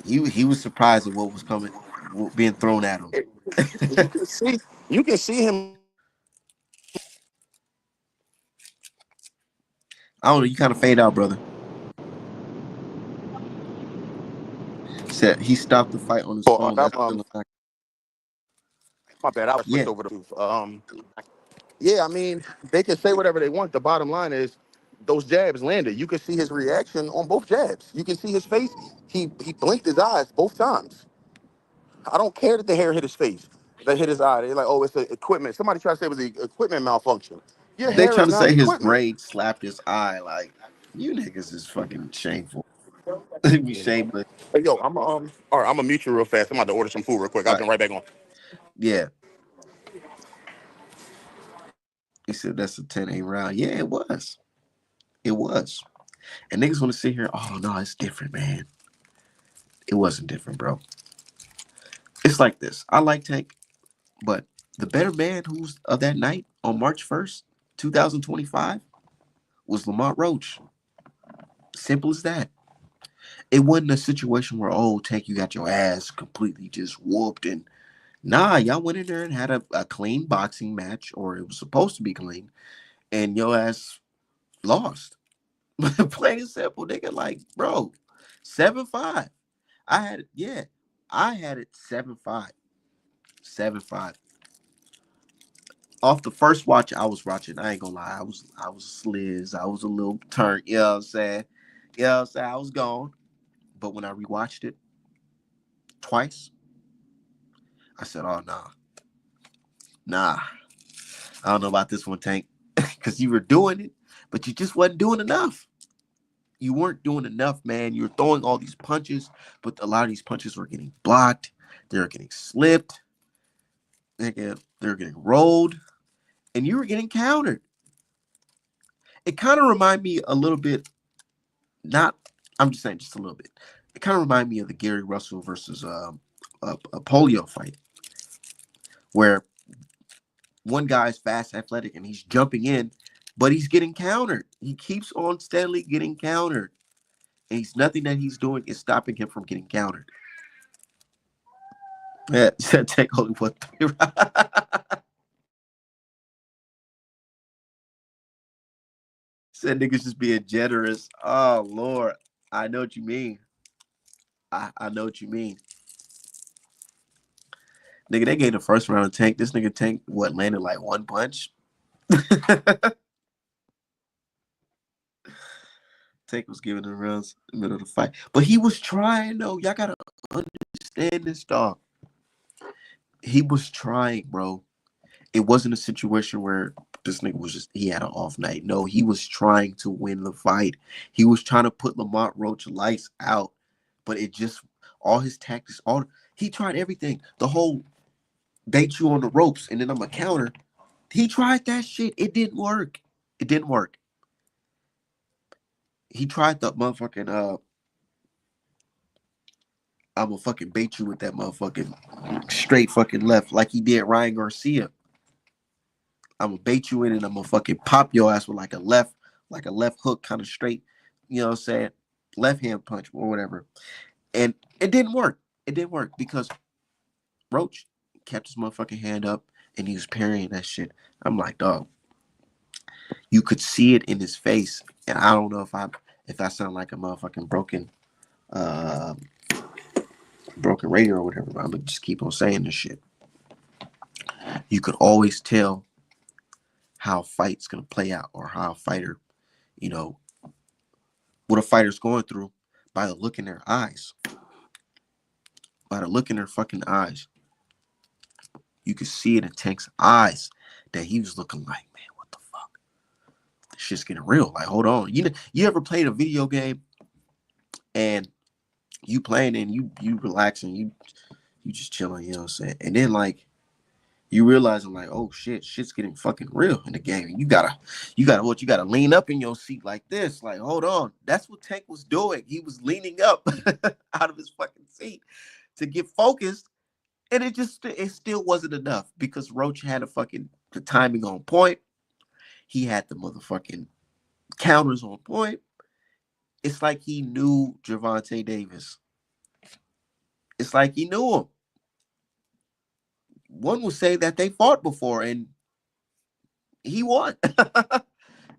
[SPEAKER 1] he was surprised at what was coming, what being thrown at him.
[SPEAKER 2] You can see him.
[SPEAKER 1] I don't know. You kind of fade out, brother. Said he stopped the fight on his
[SPEAKER 2] Oh,
[SPEAKER 1] phone. That's still a fact.
[SPEAKER 2] my bad. I was switched
[SPEAKER 1] Yeah,
[SPEAKER 2] over to. Yeah, I mean, they can say whatever they want. The bottom line is, those jabs landed. You can see his reaction on both jabs. You can see his face. He blinked his eyes both times. I don't care that the hair hit his face. That hit his eye. They're like, oh, it's the equipment. Somebody tried to say it was the equipment malfunction. Your
[SPEAKER 1] they
[SPEAKER 2] hair is
[SPEAKER 1] trying to
[SPEAKER 2] not
[SPEAKER 1] say his
[SPEAKER 2] equipment.
[SPEAKER 1] braid slapped his eye. Like you niggas is fucking shameful. Be shameless.
[SPEAKER 2] Hey, yo, all right, I'm gonna mute you real fast. I'm about to order some food real quick.
[SPEAKER 1] All
[SPEAKER 2] I'll
[SPEAKER 1] right.
[SPEAKER 2] be right back on.
[SPEAKER 1] Yeah. He said that's a 10 8 round. Yeah, it was. It was. And niggas want to sit here. Oh no, it's different, man. It wasn't different, bro. It's like this. I like Tank, but The better man who's of that night on March 1st, 2025, was Lamont Roach. Simple as that. It wasn't a situation where, oh, Tank, you got your ass completely just whooped. And nah, y'all went in there and had a clean boxing match, or it was supposed to be clean, and your ass lost. Plain and simple, nigga. Like, bro, 7-5. I had it, yeah. I had it 7-5. 7-5. Off the first watch I was watching, I ain't gonna lie, I was sliz. I was a little turned, you know what I'm saying? You know what I'm saying? I was gone. But when I rewatched it twice, I said, oh nah. I don't know about this one, Tank. Cause you were doing it, but you just wasn't doing enough. You weren't doing enough, man. You're throwing all these punches, but a lot of these punches were getting blocked. They're getting slipped. They're getting rolled, and you were getting countered. It kind of reminded me a little bit, not, I'm just saying just a little bit. It kind of reminded me of the Gary Russell versus a polio fight, where one guy's fast, athletic, and he's jumping in, but he's getting countered. He keeps on steadily getting countered. And he's nothing that he's doing is stopping him from getting countered. Yeah, take only what 3 said niggas just being generous. Oh Lord, I know what you mean. I know what you mean. Nigga, they gave the first round of Tank. This nigga Tank what landed like one punch. Tank was giving the rounds in the middle of the fight, but he was trying though. Y'all gotta understand this dog. He was trying, bro. It wasn't a situation where this nigga was just he had an off night. No, he was trying to win the fight. He was trying to put Lamont Roach lights out, but it just all his tactics, all he tried everything. The whole bait you on the ropes and then I'm a counter. He tried that shit. It didn't work. It didn't work. He tried the motherfucking I'm gonna fucking bait you with that motherfucking straight fucking left like he did Ryan Garcia. I'm gonna bait you in and I'm gonna fucking pop your ass with like a left hook kind of straight, you know what I'm saying? Left hand punch or whatever. And it didn't work. It didn't work because Roach kept his motherfucking hand up and he was parrying that shit. I'm like, dog, you could see it in his face. And I don't know if I sound like a motherfucking uh broken radio or whatever, but I'm gonna just keep on saying this shit. You could always tell how a fight's gonna play out or how a fighter, you know, what a fighter's going through by the look in their eyes. By the look in their fucking eyes. You could see it in Tank's eyes that he was looking like, man, what the fuck? This shit's getting real. Like, hold on. You ever played a video game and you playing and you relaxing, you just chilling, you know what I'm saying? And then like you realizing like, oh shit's getting fucking real in the game. And you gotta lean up in your seat like this. Like, hold on. That's what Tank was doing. He was leaning up out of his fucking seat to get focused. And it still wasn't enough because Roach had the timing on point. He had the motherfucking counters on point. It's like he knew Gervonta Davis. It's like he knew him. One would say that they fought before and he won.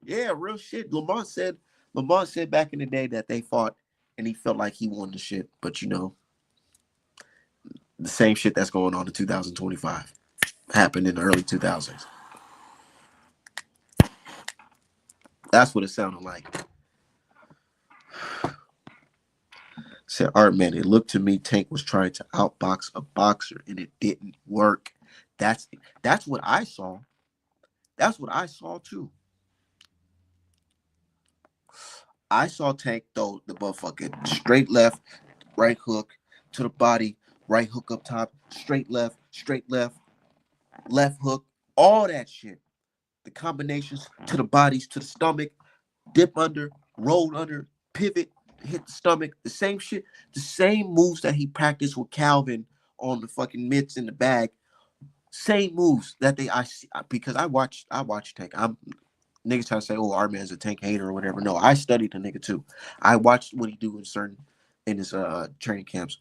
[SPEAKER 1] Yeah, real shit. Lamont said back in the day that they fought and he felt like he won the shit. But the same shit that's going on in 2025 happened in the early 2000s. That's what it sounded like. Said Art Man, it looked to me Tank was trying to outbox a boxer and it didn't work. That's that's what I saw. That's what I saw too. I saw Tank throw the motherfucking straight left, right hook to the body, right hook up top, straight left, left hook, all that shit. The combinations to the bodies, to the stomach, dip under, roll under, pivot, hit the stomach, the same shit, the same moves that he practiced with Calvin on the fucking mitts in the bag. Same moves that they I see because I watched Tank. I'm niggas trying to say, oh, our man's a Tank hater or whatever. No, I studied the nigga too. I watched what he do in his training camps.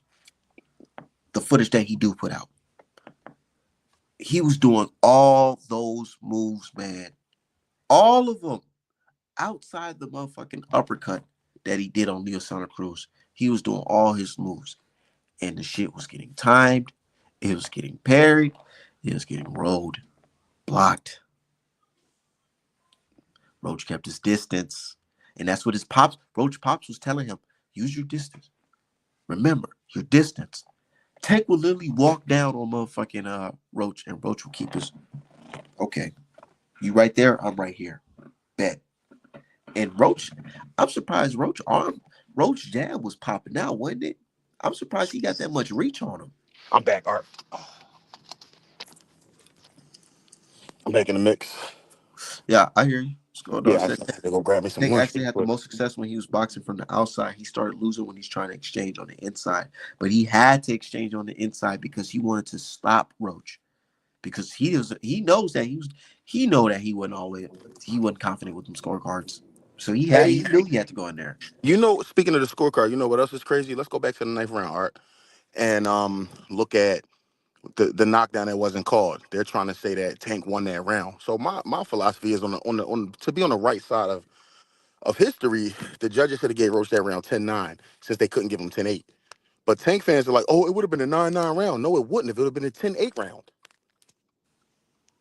[SPEAKER 1] The footage that he do put out. He was doing all those moves, man. All of them outside the motherfucking uppercut that he did on Leo Santa Cruz. He was doing all his moves, and the shit was getting timed. It was getting parried. It was getting rolled, blocked. Roach kept his distance, and that's what his pops. Roach pops was telling him: use your distance. Remember your distance. Tank will literally walk down on motherfucking Roach, and Roach will keep his. Okay, you right there. I'm right here. Bet. And Roach, I'm surprised Roach jab was popping out, wasn't it? I'm surprised he got that much reach on him.
[SPEAKER 2] I'm back, Art. I'm back in the mix.
[SPEAKER 1] Yeah, I hear you. What's going on?
[SPEAKER 2] Yeah,
[SPEAKER 1] Said
[SPEAKER 2] they're gonna grab me some
[SPEAKER 1] Tank
[SPEAKER 2] lunch
[SPEAKER 1] actually
[SPEAKER 2] real
[SPEAKER 1] had the
[SPEAKER 2] quick.
[SPEAKER 1] most success when he was boxing from the outside. He started losing when he's trying to exchange on the inside, but he had to exchange on the inside because he wanted to stop Roach because he knows that he know that he wasn't confident with them scorecards, so he
[SPEAKER 2] Hey,
[SPEAKER 1] knew he had to go in there.
[SPEAKER 2] speaking of the scorecard, you know what else is crazy? Let's go back to the ninth round, Art, and look at the knockdown that wasn't called. They're trying to say that Tank won that round. So my philosophy is on to be on the right side of history. The judges should have gave Roach that round 10-9 since they couldn't give him 10-8. But Tank fans are like, oh, it would have been a 9-9 round. No, it wouldn't have. It would have been a 10-8 round.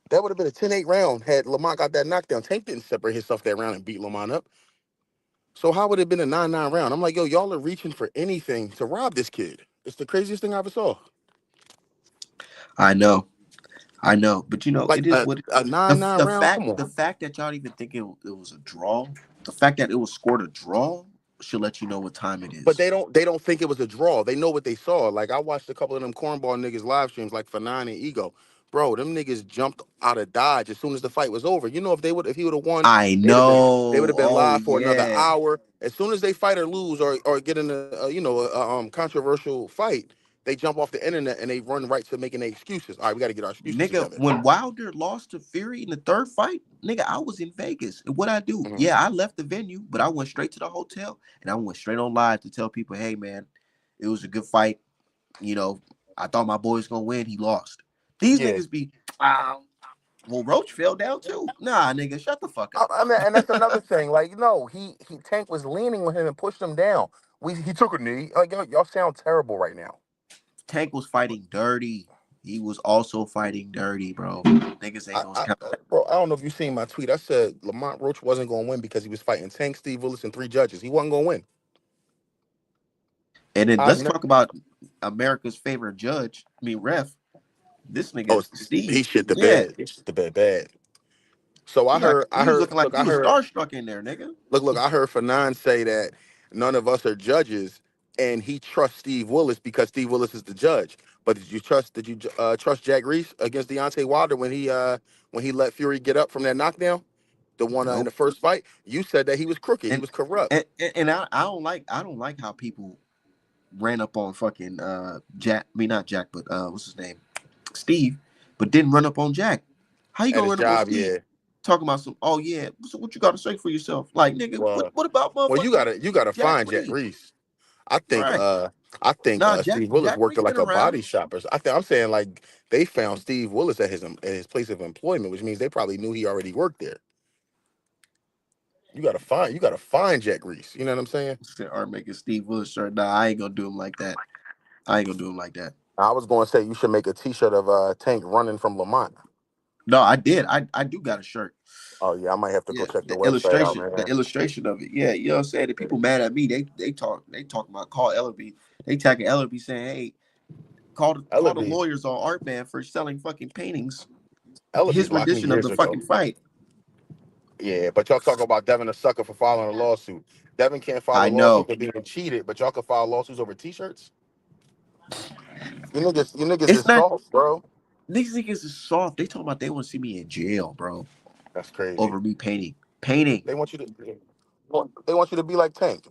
[SPEAKER 2] That would have been a 10-8 round had Lamont got that knockdown. Tank didn't separate himself that round and beat Lamont up. So how would it have been a 9-9 round? I'm like, yo, y'all are reaching for anything to rob this kid. It's the craziest thing I ever saw.
[SPEAKER 1] I know, I know, but
[SPEAKER 2] Like
[SPEAKER 1] it is what
[SPEAKER 2] a
[SPEAKER 1] the
[SPEAKER 2] 9-9
[SPEAKER 1] the
[SPEAKER 2] round?
[SPEAKER 1] fact
[SPEAKER 2] Come
[SPEAKER 1] the
[SPEAKER 2] on.
[SPEAKER 1] fact that y'all even think it was a draw, the fact that it was scored a draw should let you know what time it
[SPEAKER 2] But
[SPEAKER 1] is.
[SPEAKER 2] they don't think it was a draw. They know what they saw. Like I watched a couple of them cornball niggas live streams, like Fanon and Ego. Bro, them niggas jumped out of Dodge as soon as the fight was over. You know, if he would have won,
[SPEAKER 1] I
[SPEAKER 2] they would
[SPEAKER 1] know.
[SPEAKER 2] have been
[SPEAKER 1] Oh
[SPEAKER 2] live for another
[SPEAKER 1] yeah,
[SPEAKER 2] hour. As soon as they fight or lose or get in a controversial fight, they jump off the internet and they run right to making their excuses. All right, we got to get our excuses
[SPEAKER 1] nigga.
[SPEAKER 2] together.
[SPEAKER 1] When Wilder lost to Fury in the third fight, nigga, I was in Vegas. And what I do?
[SPEAKER 2] Mhm.
[SPEAKER 1] Yeah, I left the venue, but I went straight to the hotel and I went straight on live to tell people, hey man, it was a good fight. You know, I thought my boy was gonna win. He lost. These
[SPEAKER 2] Yeah,
[SPEAKER 1] niggas be, well, Roach fell down too. Nah, nigga, shut the fuck up.
[SPEAKER 2] I mean, and that's another thing. Like, no, he Tank was leaning on him and pushed him down. He took a knee. Like, y'all sound terrible right now.
[SPEAKER 1] Tank was fighting dirty. He was also fighting dirty, bro. Niggas ain't gonna count that.
[SPEAKER 2] Bro, I don't know if you seen my tweet. I said Lamont Roach wasn't going to win because he was fighting Tank, Steve Willis, and three judges. He wasn't going to win.
[SPEAKER 1] And then
[SPEAKER 2] I've
[SPEAKER 1] let's
[SPEAKER 2] never.
[SPEAKER 1] talk about America's favorite judge. I mean, ref. This
[SPEAKER 2] Oh,
[SPEAKER 1] nigga Steve.
[SPEAKER 2] he shit the
[SPEAKER 1] Yeah,
[SPEAKER 2] bed. He shit the bed bad. So I
[SPEAKER 1] he like
[SPEAKER 2] heard. I
[SPEAKER 1] he was
[SPEAKER 2] heard.
[SPEAKER 1] looking like
[SPEAKER 2] Look,
[SPEAKER 1] he
[SPEAKER 2] I
[SPEAKER 1] was
[SPEAKER 2] heard.
[SPEAKER 1] starstruck in there, nigga.
[SPEAKER 2] Look. I heard Fanon say that none of us are judges, and he trusts Steve Willis because Steve Willis is the judge. But did you trust? Did you trust Jack Reese against Deontay Wilder when he let Fury get up from that knockdown? The one in the
[SPEAKER 1] Nope.
[SPEAKER 2] first fight, you said that he was crooked. He
[SPEAKER 1] And
[SPEAKER 2] was corrupt.
[SPEAKER 1] and I don't like how people ran up on fucking Jack. I mean not Jack, but what's his name? Steve, but didn't run up on Jack. How you
[SPEAKER 2] At
[SPEAKER 1] gonna
[SPEAKER 2] his
[SPEAKER 1] run up on
[SPEAKER 2] job,
[SPEAKER 1] Steve?
[SPEAKER 2] yeah.
[SPEAKER 1] Talking about some, oh yeah, so what you gotta say for yourself? Like, nigga,
[SPEAKER 2] Well,
[SPEAKER 1] what about
[SPEAKER 2] well, you
[SPEAKER 1] motherfucking
[SPEAKER 2] gotta
[SPEAKER 1] Jack
[SPEAKER 2] find Jack
[SPEAKER 1] Reed?
[SPEAKER 2] Reese. I think
[SPEAKER 1] Right. Nah,
[SPEAKER 2] Steve Willis
[SPEAKER 1] Jack
[SPEAKER 2] worked at
[SPEAKER 1] Reed
[SPEAKER 2] like
[SPEAKER 1] been
[SPEAKER 2] a body
[SPEAKER 1] around.
[SPEAKER 2] shop or I'm saying like they found Steve Willis at his place of employment, which means they probably knew he already worked there. You gotta find Jack Reese. You know what I'm saying?
[SPEAKER 1] Said are making Steve Willis shirt. Nah, I ain't gonna do him like that. I ain't gonna do him like that.
[SPEAKER 2] I was going to say you should make a T-shirt of Tank running from Lamont.
[SPEAKER 1] No, I did. I do got a shirt.
[SPEAKER 2] Oh yeah, I might have to go
[SPEAKER 1] Yeah,
[SPEAKER 2] check the website out,
[SPEAKER 1] the
[SPEAKER 2] man.
[SPEAKER 1] illustration of it. Yeah, you know what I'm saying? The people mad at me. They talk about call Ellerby. They tagging Ellerby saying, hey, call the
[SPEAKER 2] Ellaby,
[SPEAKER 1] lawyers on Art Man for selling fucking paintings.
[SPEAKER 2] Ellaby
[SPEAKER 1] His
[SPEAKER 2] blocked me
[SPEAKER 1] rendition of
[SPEAKER 2] years
[SPEAKER 1] the
[SPEAKER 2] ago.
[SPEAKER 1] fucking fight.
[SPEAKER 2] Yeah, but y'all talk about Devin a sucker for filing a lawsuit. Devin can't file a
[SPEAKER 1] I
[SPEAKER 2] lawsuit
[SPEAKER 1] know.
[SPEAKER 2] for being cheated, but y'all can file lawsuits over T-shirts. You niggas
[SPEAKER 1] It's
[SPEAKER 2] is
[SPEAKER 1] not
[SPEAKER 2] soft, bro.
[SPEAKER 1] these niggas is soft. They talking about they want to see me in jail, bro,
[SPEAKER 2] That's crazy.
[SPEAKER 1] over me painting. Painting.
[SPEAKER 2] They want you to they want you to be like Tank.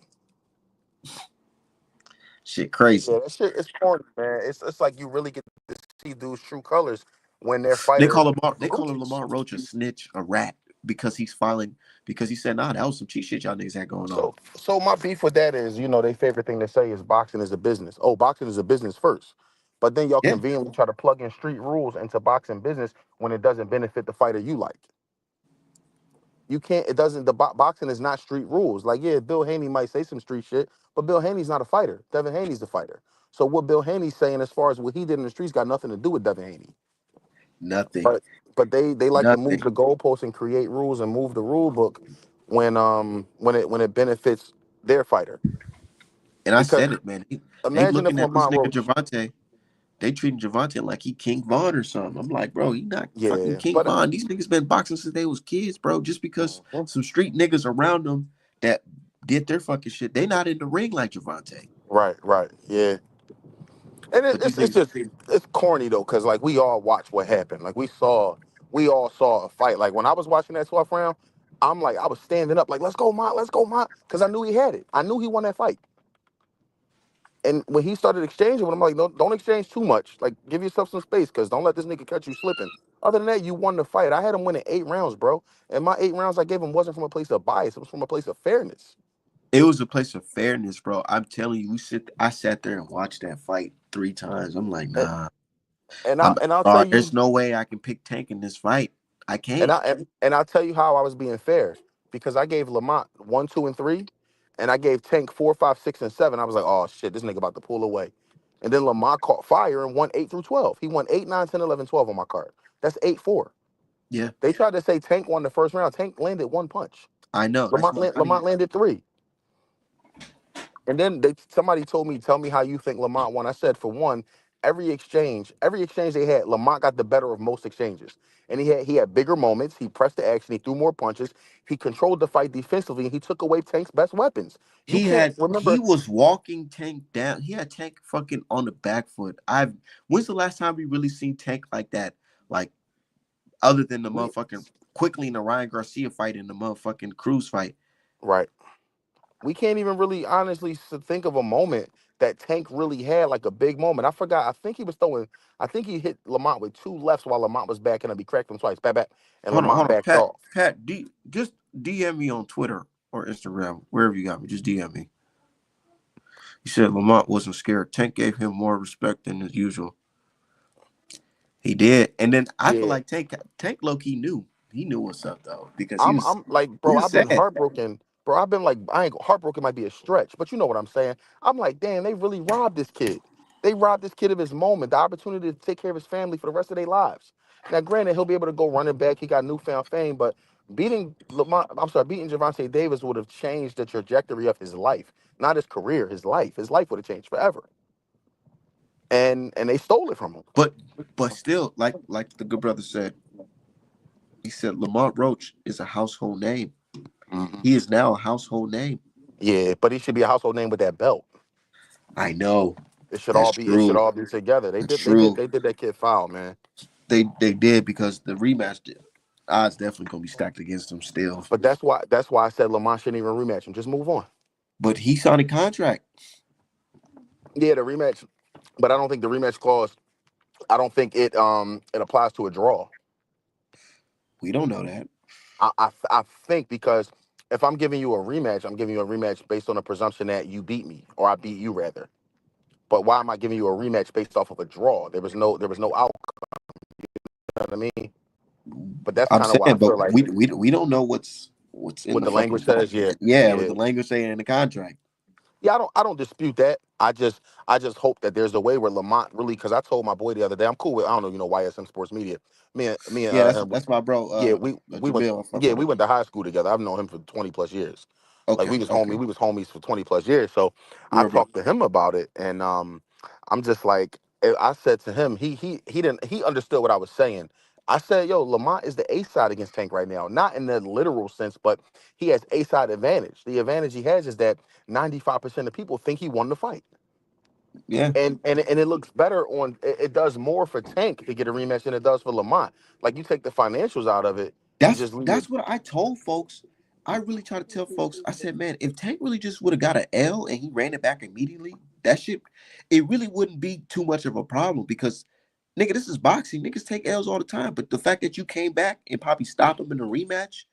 [SPEAKER 1] Shit crazy.
[SPEAKER 2] Yeah, that shit is corny, man. It's like you really get to see dude's true colors when their
[SPEAKER 1] They
[SPEAKER 2] fighters
[SPEAKER 1] call Lamar. They call
[SPEAKER 2] roaches.
[SPEAKER 1] Lamar Roach a snitch, a rat, because he's filing. Because he said, "Nah, that was some cheat shit y'all niggas had going on."
[SPEAKER 2] So my beef with that is, their favorite thing to say is boxing is a business. Oh, boxing is a business first. But then y'all
[SPEAKER 1] Yeah,
[SPEAKER 2] conveniently try to plug in street rules into boxing business when it doesn't benefit the fighter you like. You can't. It doesn't. Boxing is not street rules. Like, yeah, Bill Haney might say some street shit, but Bill Haney's not a fighter. Devin Haney's the fighter. So what Bill Haney's saying as far as what he did in the streets got nothing to do with Devin Haney.
[SPEAKER 1] nothing,
[SPEAKER 2] But they like to move
[SPEAKER 1] nothing.
[SPEAKER 2] the goalposts and create rules and move the rule book when it benefits their fighter.
[SPEAKER 1] And I
[SPEAKER 2] Because
[SPEAKER 1] said it, man. They
[SPEAKER 2] imagine if
[SPEAKER 1] looking at this
[SPEAKER 2] Lamont
[SPEAKER 1] nigga
[SPEAKER 2] Roach,
[SPEAKER 1] Javante. They treating Javante like he King Von or something. I'm like, bro, he not fucking
[SPEAKER 2] yeah,
[SPEAKER 1] King
[SPEAKER 2] but
[SPEAKER 1] Von. These niggas been boxing since they was kids, bro. Just because
[SPEAKER 2] Mhm.
[SPEAKER 1] some street niggas around them that did their fucking shit, they not in the ring like Javante.
[SPEAKER 2] right, yeah, and
[SPEAKER 1] But these
[SPEAKER 2] it's
[SPEAKER 1] niggas,
[SPEAKER 2] just it's corny though, because like we all watched what happened, like we all saw a fight. Like when I was watching that 12th round, I'm like I was standing up like let's go Mont, because I knew he had it. I knew he won that fight. And when he started exchanging with him, I'm like, no, don't exchange too much. Like, give yourself some space, because don't let this nigga catch you slipping. Other than that, you won the fight. I had him winning 8 rounds, bro. And my 8 rounds I gave him wasn't from a place of bias. It was from a place of fairness.
[SPEAKER 1] it was a place of fairness, bro. I'm telling you, I sat there and watched that fight 3 times. I'm like,
[SPEAKER 2] And,
[SPEAKER 1] nah,
[SPEAKER 2] and I'll tell
[SPEAKER 1] bro,
[SPEAKER 2] you,
[SPEAKER 1] there's no way I can pick Tank in this fight. I
[SPEAKER 2] and
[SPEAKER 1] can't.
[SPEAKER 2] I'll tell you how I was being fair, because I gave Lamont 1, 2, and 3, and I gave Tank 4, 5, 6, and 7. I was like, oh shit, this nigga about to pull away. And then Lamont caught fire and won 8 through 12. He won 8, 9, 10, 11, 12 on my card. That's 8-4.
[SPEAKER 1] Yeah,
[SPEAKER 2] They tried to say Tank won the first round. Tank landed one punch.
[SPEAKER 1] I know. That's why I
[SPEAKER 2] Lamont
[SPEAKER 1] didn't.
[SPEAKER 2] landed 3. And then somebody told me, tell me how you think Lamont won. I said, for one, every exchange they had, Lamont got the better of most exchanges. And he had bigger moments. He pressed the action. He threw more punches. He controlled the fight defensively, and he took away Tank's best weapons. You can't
[SPEAKER 1] He
[SPEAKER 2] remember.
[SPEAKER 1] was walking Tank down. He had Tank fucking on the back foot. When's the last time we really seen Tank like that? Like, other than the
[SPEAKER 2] We
[SPEAKER 1] motherfucking quickly in the Ryan Garcia fight and the motherfucking Cruz fight.
[SPEAKER 2] right. We can't even really honestly think of a moment that Tank really had, like a big moment. I forgot. I think he was throwing. I think he hit Lamont with 2 lefts while Lamont was backing up. He cracked him twice, back, and Lamont
[SPEAKER 1] Hold on,
[SPEAKER 2] backed off.
[SPEAKER 1] Just DM me on Twitter or Instagram, wherever you got me. Just DM me. He said Lamont wasn't scared. Tank gave him more respect than usual. He did, and then I feel
[SPEAKER 2] Yeah,
[SPEAKER 1] like Tank low key knew. He knew what's up though because
[SPEAKER 2] I'm like,
[SPEAKER 1] he
[SPEAKER 2] bro,
[SPEAKER 1] was
[SPEAKER 2] I've been
[SPEAKER 1] sad.
[SPEAKER 2] heartbroken. Bro, I've been like, I ain't heartbroken might be a stretch, but you know what I'm saying. I'm like, damn, they really robbed this kid. They robbed this kid of his moment, the opportunity to take care of his family for the rest of their lives. Now, granted, he'll be able to go running back. He got newfound fame, but beating Javante Davis would have changed the trajectory of his life, not his career, his life. His life would have changed forever. And they stole it from him.
[SPEAKER 1] But still, like the good brother said, he said Lamont Roach is a household name.
[SPEAKER 2] Mhm.
[SPEAKER 1] He is now a household name.
[SPEAKER 2] Yeah, but he should be a household name with that belt.
[SPEAKER 1] I know.
[SPEAKER 2] It should
[SPEAKER 1] That's
[SPEAKER 2] all be. It should
[SPEAKER 1] true.
[SPEAKER 2] all be together. They
[SPEAKER 1] That's
[SPEAKER 2] did. They did.
[SPEAKER 1] true.
[SPEAKER 2] They did that kid foul, man.
[SPEAKER 1] They did because the rematch odds definitely gonna be stacked against him still.
[SPEAKER 2] But that's why I said Lamont shouldn't even rematch him. Just move on.
[SPEAKER 1] But he signed a contract.
[SPEAKER 2] Yeah, the rematch. But I don't think the rematch clause. I don't think it applies to a draw.
[SPEAKER 1] We don't know that.
[SPEAKER 2] I think because if I'm giving you a rematch, I'm giving you a rematch based on the presumption that you beat me or I beat you rather. But why am I giving you a rematch based off of a draw? There was no outcome. You know what I mean? But that's
[SPEAKER 1] I'm
[SPEAKER 2] kind of why I
[SPEAKER 1] saying, but
[SPEAKER 2] feel like
[SPEAKER 1] we don't know what's in
[SPEAKER 2] what
[SPEAKER 1] the
[SPEAKER 2] the language
[SPEAKER 1] fucking
[SPEAKER 2] says. Yeah,
[SPEAKER 1] yeah, what
[SPEAKER 2] yeah.
[SPEAKER 1] the language saying in the contract.
[SPEAKER 2] Yeah, I don't dispute that. I just hope that there's a way where Lamont really, because I told my boy the other day, I'm cool with, I don't know, YSM Sports Media. Me and
[SPEAKER 1] Yeah,
[SPEAKER 2] him,
[SPEAKER 1] that's my bro,
[SPEAKER 2] yeah, we went
[SPEAKER 1] Jamil. I fuck
[SPEAKER 2] yeah,
[SPEAKER 1] with
[SPEAKER 2] we
[SPEAKER 1] him.
[SPEAKER 2] went to high school together. I've known him for 20 plus years. Like
[SPEAKER 1] Okay, okay.
[SPEAKER 2] we was homies for 20 plus years. So I
[SPEAKER 1] Real bro.
[SPEAKER 2] talked to him about it, and I'm just like, I said to him, he understood what I was saying. I said, yo, Lamont is the A side against Tank right now, not in the literal sense, but he has A side advantage. The advantage he has is that 95% of people think he won the fight.
[SPEAKER 1] Yeah.
[SPEAKER 2] And it looks better it does more for Tank to get a rematch than it does for Lamont. Like you take the financials out of it and just leave it.
[SPEAKER 1] That's what I told folks. I really try to tell folks. I said, man, if Tank really just would have got an L and he ran it back immediately, that shit, it really wouldn't be too much of a problem because Nigga, this is boxing. Niggas take L's all the time. But the fact that you came back and probably stopped him in a rematch,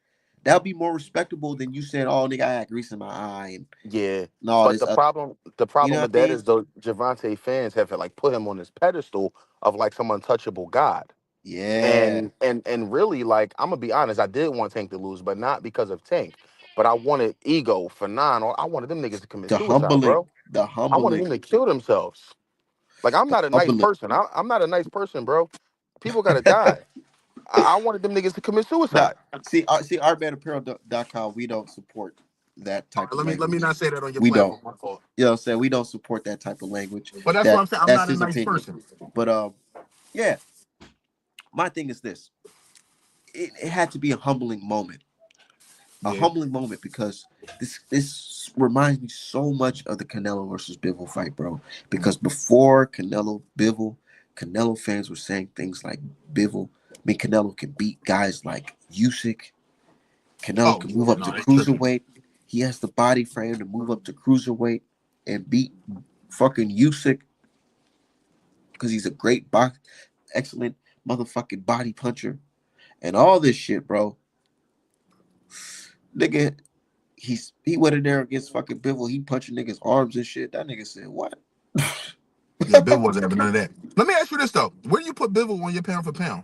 [SPEAKER 1] that'll be more respectable than you said, oh, nigga, I had grease in my eye
[SPEAKER 2] Yeah,
[SPEAKER 1] and all
[SPEAKER 2] but
[SPEAKER 1] this.
[SPEAKER 2] the
[SPEAKER 1] You know
[SPEAKER 2] problem
[SPEAKER 1] what
[SPEAKER 2] with
[SPEAKER 1] I
[SPEAKER 2] that
[SPEAKER 1] mean?
[SPEAKER 2] is the Javante fans have like put him on this pedestal of like some untouchable god.
[SPEAKER 1] Yeah.
[SPEAKER 2] And really, like, I'm gonna be honest, I did want Tank to lose, but not because of Tank. But I wanted Ego, Fanon, or I wanted them niggas to commit
[SPEAKER 1] The
[SPEAKER 2] suicide,
[SPEAKER 1] humbling,
[SPEAKER 2] bro.
[SPEAKER 1] the
[SPEAKER 2] I wanted
[SPEAKER 1] humbling,
[SPEAKER 2] them to kill themselves. Like, I'm
[SPEAKER 1] the
[SPEAKER 2] not a nice
[SPEAKER 1] humbling.
[SPEAKER 2] person. I'm not a nice person, bro. People gotta die. I wanted them niggas to commit
[SPEAKER 1] Now,
[SPEAKER 2] suicide.
[SPEAKER 1] see, ourbanapparel.com, we don't support that
[SPEAKER 2] All
[SPEAKER 1] type
[SPEAKER 2] right,
[SPEAKER 1] of
[SPEAKER 2] let me
[SPEAKER 1] language.
[SPEAKER 2] not say that on your
[SPEAKER 1] We don't.
[SPEAKER 2] platform. My fault.
[SPEAKER 1] You know what I'm saying? We don't support that type of language.
[SPEAKER 2] But that's what
[SPEAKER 1] That
[SPEAKER 2] I'm saying. I'm
[SPEAKER 1] that's
[SPEAKER 2] not a
[SPEAKER 1] his
[SPEAKER 2] nice
[SPEAKER 1] opinion.
[SPEAKER 2] person.
[SPEAKER 1] But yeah, my thing is this. It had to be a humbling moment. A
[SPEAKER 2] Yeah.
[SPEAKER 1] humbling moment because this reminds me so much of the Canelo versus Bivol fight, bro. Because before Canelo Bivol, Canelo fans were saying things like Bivol, I mean Canelo can beat guys like Usyk. Canelo
[SPEAKER 2] Oh
[SPEAKER 1] can move
[SPEAKER 2] yeah,
[SPEAKER 1] up to
[SPEAKER 2] no, they tripping.
[SPEAKER 1] cruiserweight. He has the body frame to move up to cruiserweight and beat fucking Usyk because he's a great box, excellent motherfucking body puncher and all this shit, bro. Nigga, he went in there against fucking Bivol. He punching niggas' arms and shit. That nigga said, "What?"
[SPEAKER 2] Yeah, Bill wasn't having none of that. Let me ask you this though: where do you put Bivol on your pound for pound?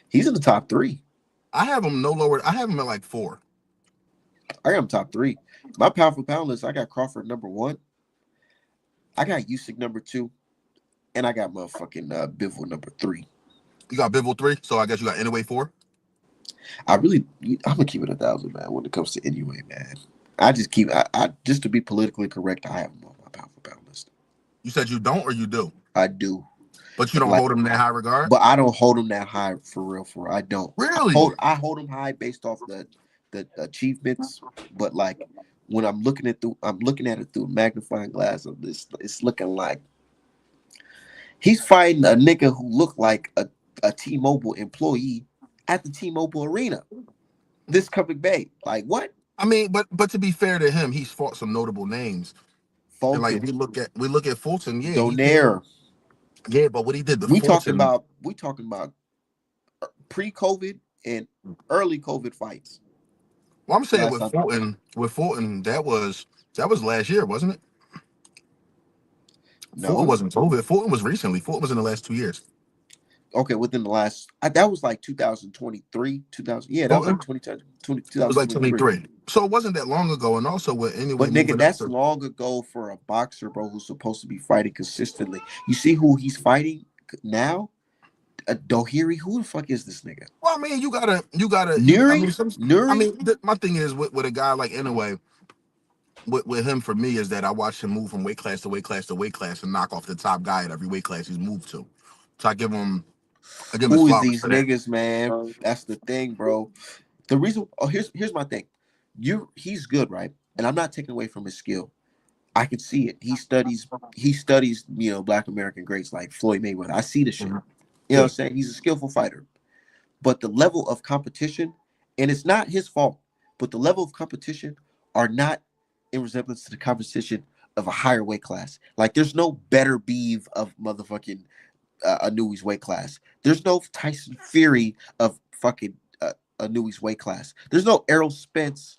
[SPEAKER 1] He's in the top three.
[SPEAKER 2] I have him no lower. I have him at like 4.
[SPEAKER 1] I got him top three. My pound for pound list, I got Crawford number one. I got Usyk number two, and I got motherfucking Bivol number three.
[SPEAKER 2] You got Bivol 3, so I guess you got anyway 4.
[SPEAKER 1] I'm gonna keep it 1,000, man. When it comes to anyway, man, I just to be politically correct, I have him on my pound for pound list.
[SPEAKER 2] You said you don't or you do,
[SPEAKER 1] I do,
[SPEAKER 2] but you
[SPEAKER 1] and
[SPEAKER 2] don't
[SPEAKER 1] like,
[SPEAKER 2] hold him in that high regard.
[SPEAKER 1] but I don't hold him that high for real. For real. I don't.
[SPEAKER 2] Really?
[SPEAKER 1] I hold him high based off the achievements, but like when I'm looking at it through a magnifying glass of this. It's looking like he's fighting a nigga who looked like a T-Mobile employee at the T-Mobile arena this coming May. Like what?
[SPEAKER 2] I mean, but to be fair to him, he's fought some notable names. And like
[SPEAKER 1] Fulton,
[SPEAKER 2] we look at Fulton, yeah, he did.
[SPEAKER 1] Donaire.
[SPEAKER 2] Yeah, but what he did to Fulton.
[SPEAKER 1] We talking about pre-COVID and early COVID fights.
[SPEAKER 2] Well, I'm saying
[SPEAKER 1] Last time,
[SPEAKER 2] With Fulton, that was last year, wasn't it? Fulton
[SPEAKER 1] no.
[SPEAKER 2] wasn't COVID. Fulton was recently. Fulton was in the last 2 years.
[SPEAKER 1] Okay, within the last that was like 2023, 2000. Yeah, that was like
[SPEAKER 2] Fulton
[SPEAKER 1] 2020,
[SPEAKER 2] was like
[SPEAKER 1] 2023.
[SPEAKER 2] 23. So it wasn't that long ago. And also with anyway
[SPEAKER 1] But nigga,
[SPEAKER 2] moving up
[SPEAKER 1] that's
[SPEAKER 2] to.
[SPEAKER 1] long ago for a boxer, bro, who's supposed to be fighting consistently. You see who he's fighting now? Dohiri. Who the fuck is this nigga?
[SPEAKER 2] Well, I mean, I
[SPEAKER 1] Nuri?
[SPEAKER 2] mean,
[SPEAKER 1] Nuri?
[SPEAKER 2] my thing is with a guy like anyway, with him for me is that I watched him move from weight class to weight class to weight class and knock off the top guy at every weight class he's moved to. So I give him his
[SPEAKER 1] Who is
[SPEAKER 2] flowers
[SPEAKER 1] these
[SPEAKER 2] for that.
[SPEAKER 1] niggas, man? That's the thing, bro. The reason. Oh, here's my thing. He's good, right? And I'm not taking away from his skill. I can see it. He studies, Black American greats like Floyd Mayweather. I see the shit.
[SPEAKER 2] Mhm.
[SPEAKER 1] You know what
[SPEAKER 2] Yeah.
[SPEAKER 1] I'm saying? He's a skillful fighter. But the level of competition, and it's not his fault, but the level of competition are not in resemblance to the competition of a higher weight class. Like there's no better beef of motherfucking Anui's weight class. There's no Tyson Fury of fucking Anui's weight class. There's no Errol Spence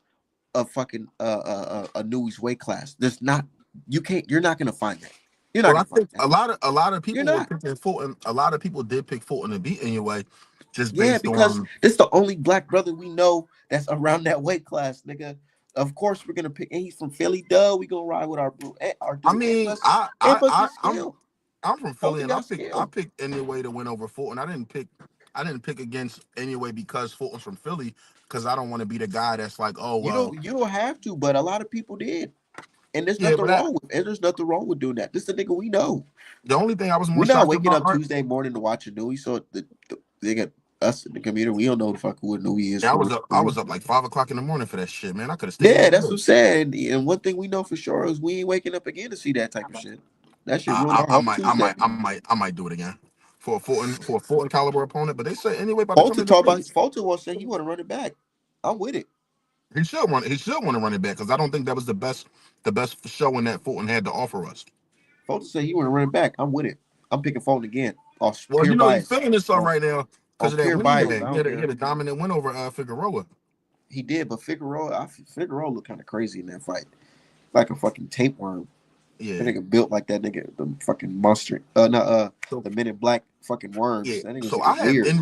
[SPEAKER 1] of fucking Anui's weight class. There's not. You can't. You're not gonna find that. You're not
[SPEAKER 2] Well, I
[SPEAKER 1] gonna find
[SPEAKER 2] think
[SPEAKER 1] that.
[SPEAKER 2] a lot of
[SPEAKER 1] You're
[SPEAKER 2] people were
[SPEAKER 1] not.
[SPEAKER 2] picking Fulton. A lot of people did pick Fulton to beat anyway, just
[SPEAKER 1] Yeah,
[SPEAKER 2] based
[SPEAKER 1] because
[SPEAKER 2] on.
[SPEAKER 1] this is the only black brother we know that's around that weight class, nigga. Of course we're gonna pick, and he's from Philly. Duh, we gonna ride with our
[SPEAKER 2] I
[SPEAKER 1] dude, and
[SPEAKER 2] mean,
[SPEAKER 1] plus, and plus his
[SPEAKER 2] I'm
[SPEAKER 1] skill.
[SPEAKER 2] from Philly,
[SPEAKER 1] Fulton
[SPEAKER 2] and
[SPEAKER 1] got
[SPEAKER 2] I
[SPEAKER 1] skill.
[SPEAKER 2] picked anyway to win over Fulton. I didn't pick against anyway because Fulton's from Philly, because I don't want to be the guy that's like, oh well,
[SPEAKER 1] You don't have to, but a lot of people did, and
[SPEAKER 2] yeah, but
[SPEAKER 1] there's nothing wrong with doing that. This is a nigga we know.
[SPEAKER 2] the only thing I was more
[SPEAKER 1] We're not
[SPEAKER 2] shocked
[SPEAKER 1] waking
[SPEAKER 2] about,
[SPEAKER 1] up
[SPEAKER 2] Art,
[SPEAKER 1] Tuesday morning to watch a news. So they got us in the community. We don't know the fuck who a news is
[SPEAKER 2] yeah,
[SPEAKER 1] for
[SPEAKER 2] I
[SPEAKER 1] real.
[SPEAKER 2] was up like 5 o'clock in the morning for that shit, man. I could have stayed in
[SPEAKER 1] Yeah,
[SPEAKER 2] my
[SPEAKER 1] that's what
[SPEAKER 2] bed.
[SPEAKER 1] I'm saying. And one thing we know for sure is we ain't waking up again to see that type of shit. That shit ruined our whole Tuesday.
[SPEAKER 2] I might do it again for a Fulton caliber opponent. But they said anyway about to come to the states.
[SPEAKER 1] Fulton was saying he want to run it back. I'm with it.
[SPEAKER 2] He should want to run it back because I don't think that was the best showing that Fulton had to offer us.
[SPEAKER 1] Fulton said he want to run it back. I'm with it. I'm picking Fulton again. off
[SPEAKER 2] Well,
[SPEAKER 1] pure
[SPEAKER 2] you know he's
[SPEAKER 1] bias.
[SPEAKER 2] feeling himself
[SPEAKER 1] Off
[SPEAKER 2] right now because
[SPEAKER 1] off
[SPEAKER 2] of that
[SPEAKER 1] pure
[SPEAKER 2] win he
[SPEAKER 1] bias.
[SPEAKER 2] had.
[SPEAKER 1] I
[SPEAKER 2] He
[SPEAKER 1] don't
[SPEAKER 2] had a, he
[SPEAKER 1] care.
[SPEAKER 2] had a dominant win over Figueroa.
[SPEAKER 1] He did, but Figueroa looked kind of crazy in that fight, like a fucking tapeworm. That
[SPEAKER 2] Yeah.
[SPEAKER 1] nigga built like that nigga, the fucking monster. No,
[SPEAKER 2] So
[SPEAKER 1] the Men in Black fucking
[SPEAKER 2] yeah.
[SPEAKER 1] worms. That nigga
[SPEAKER 2] So
[SPEAKER 1] was weird.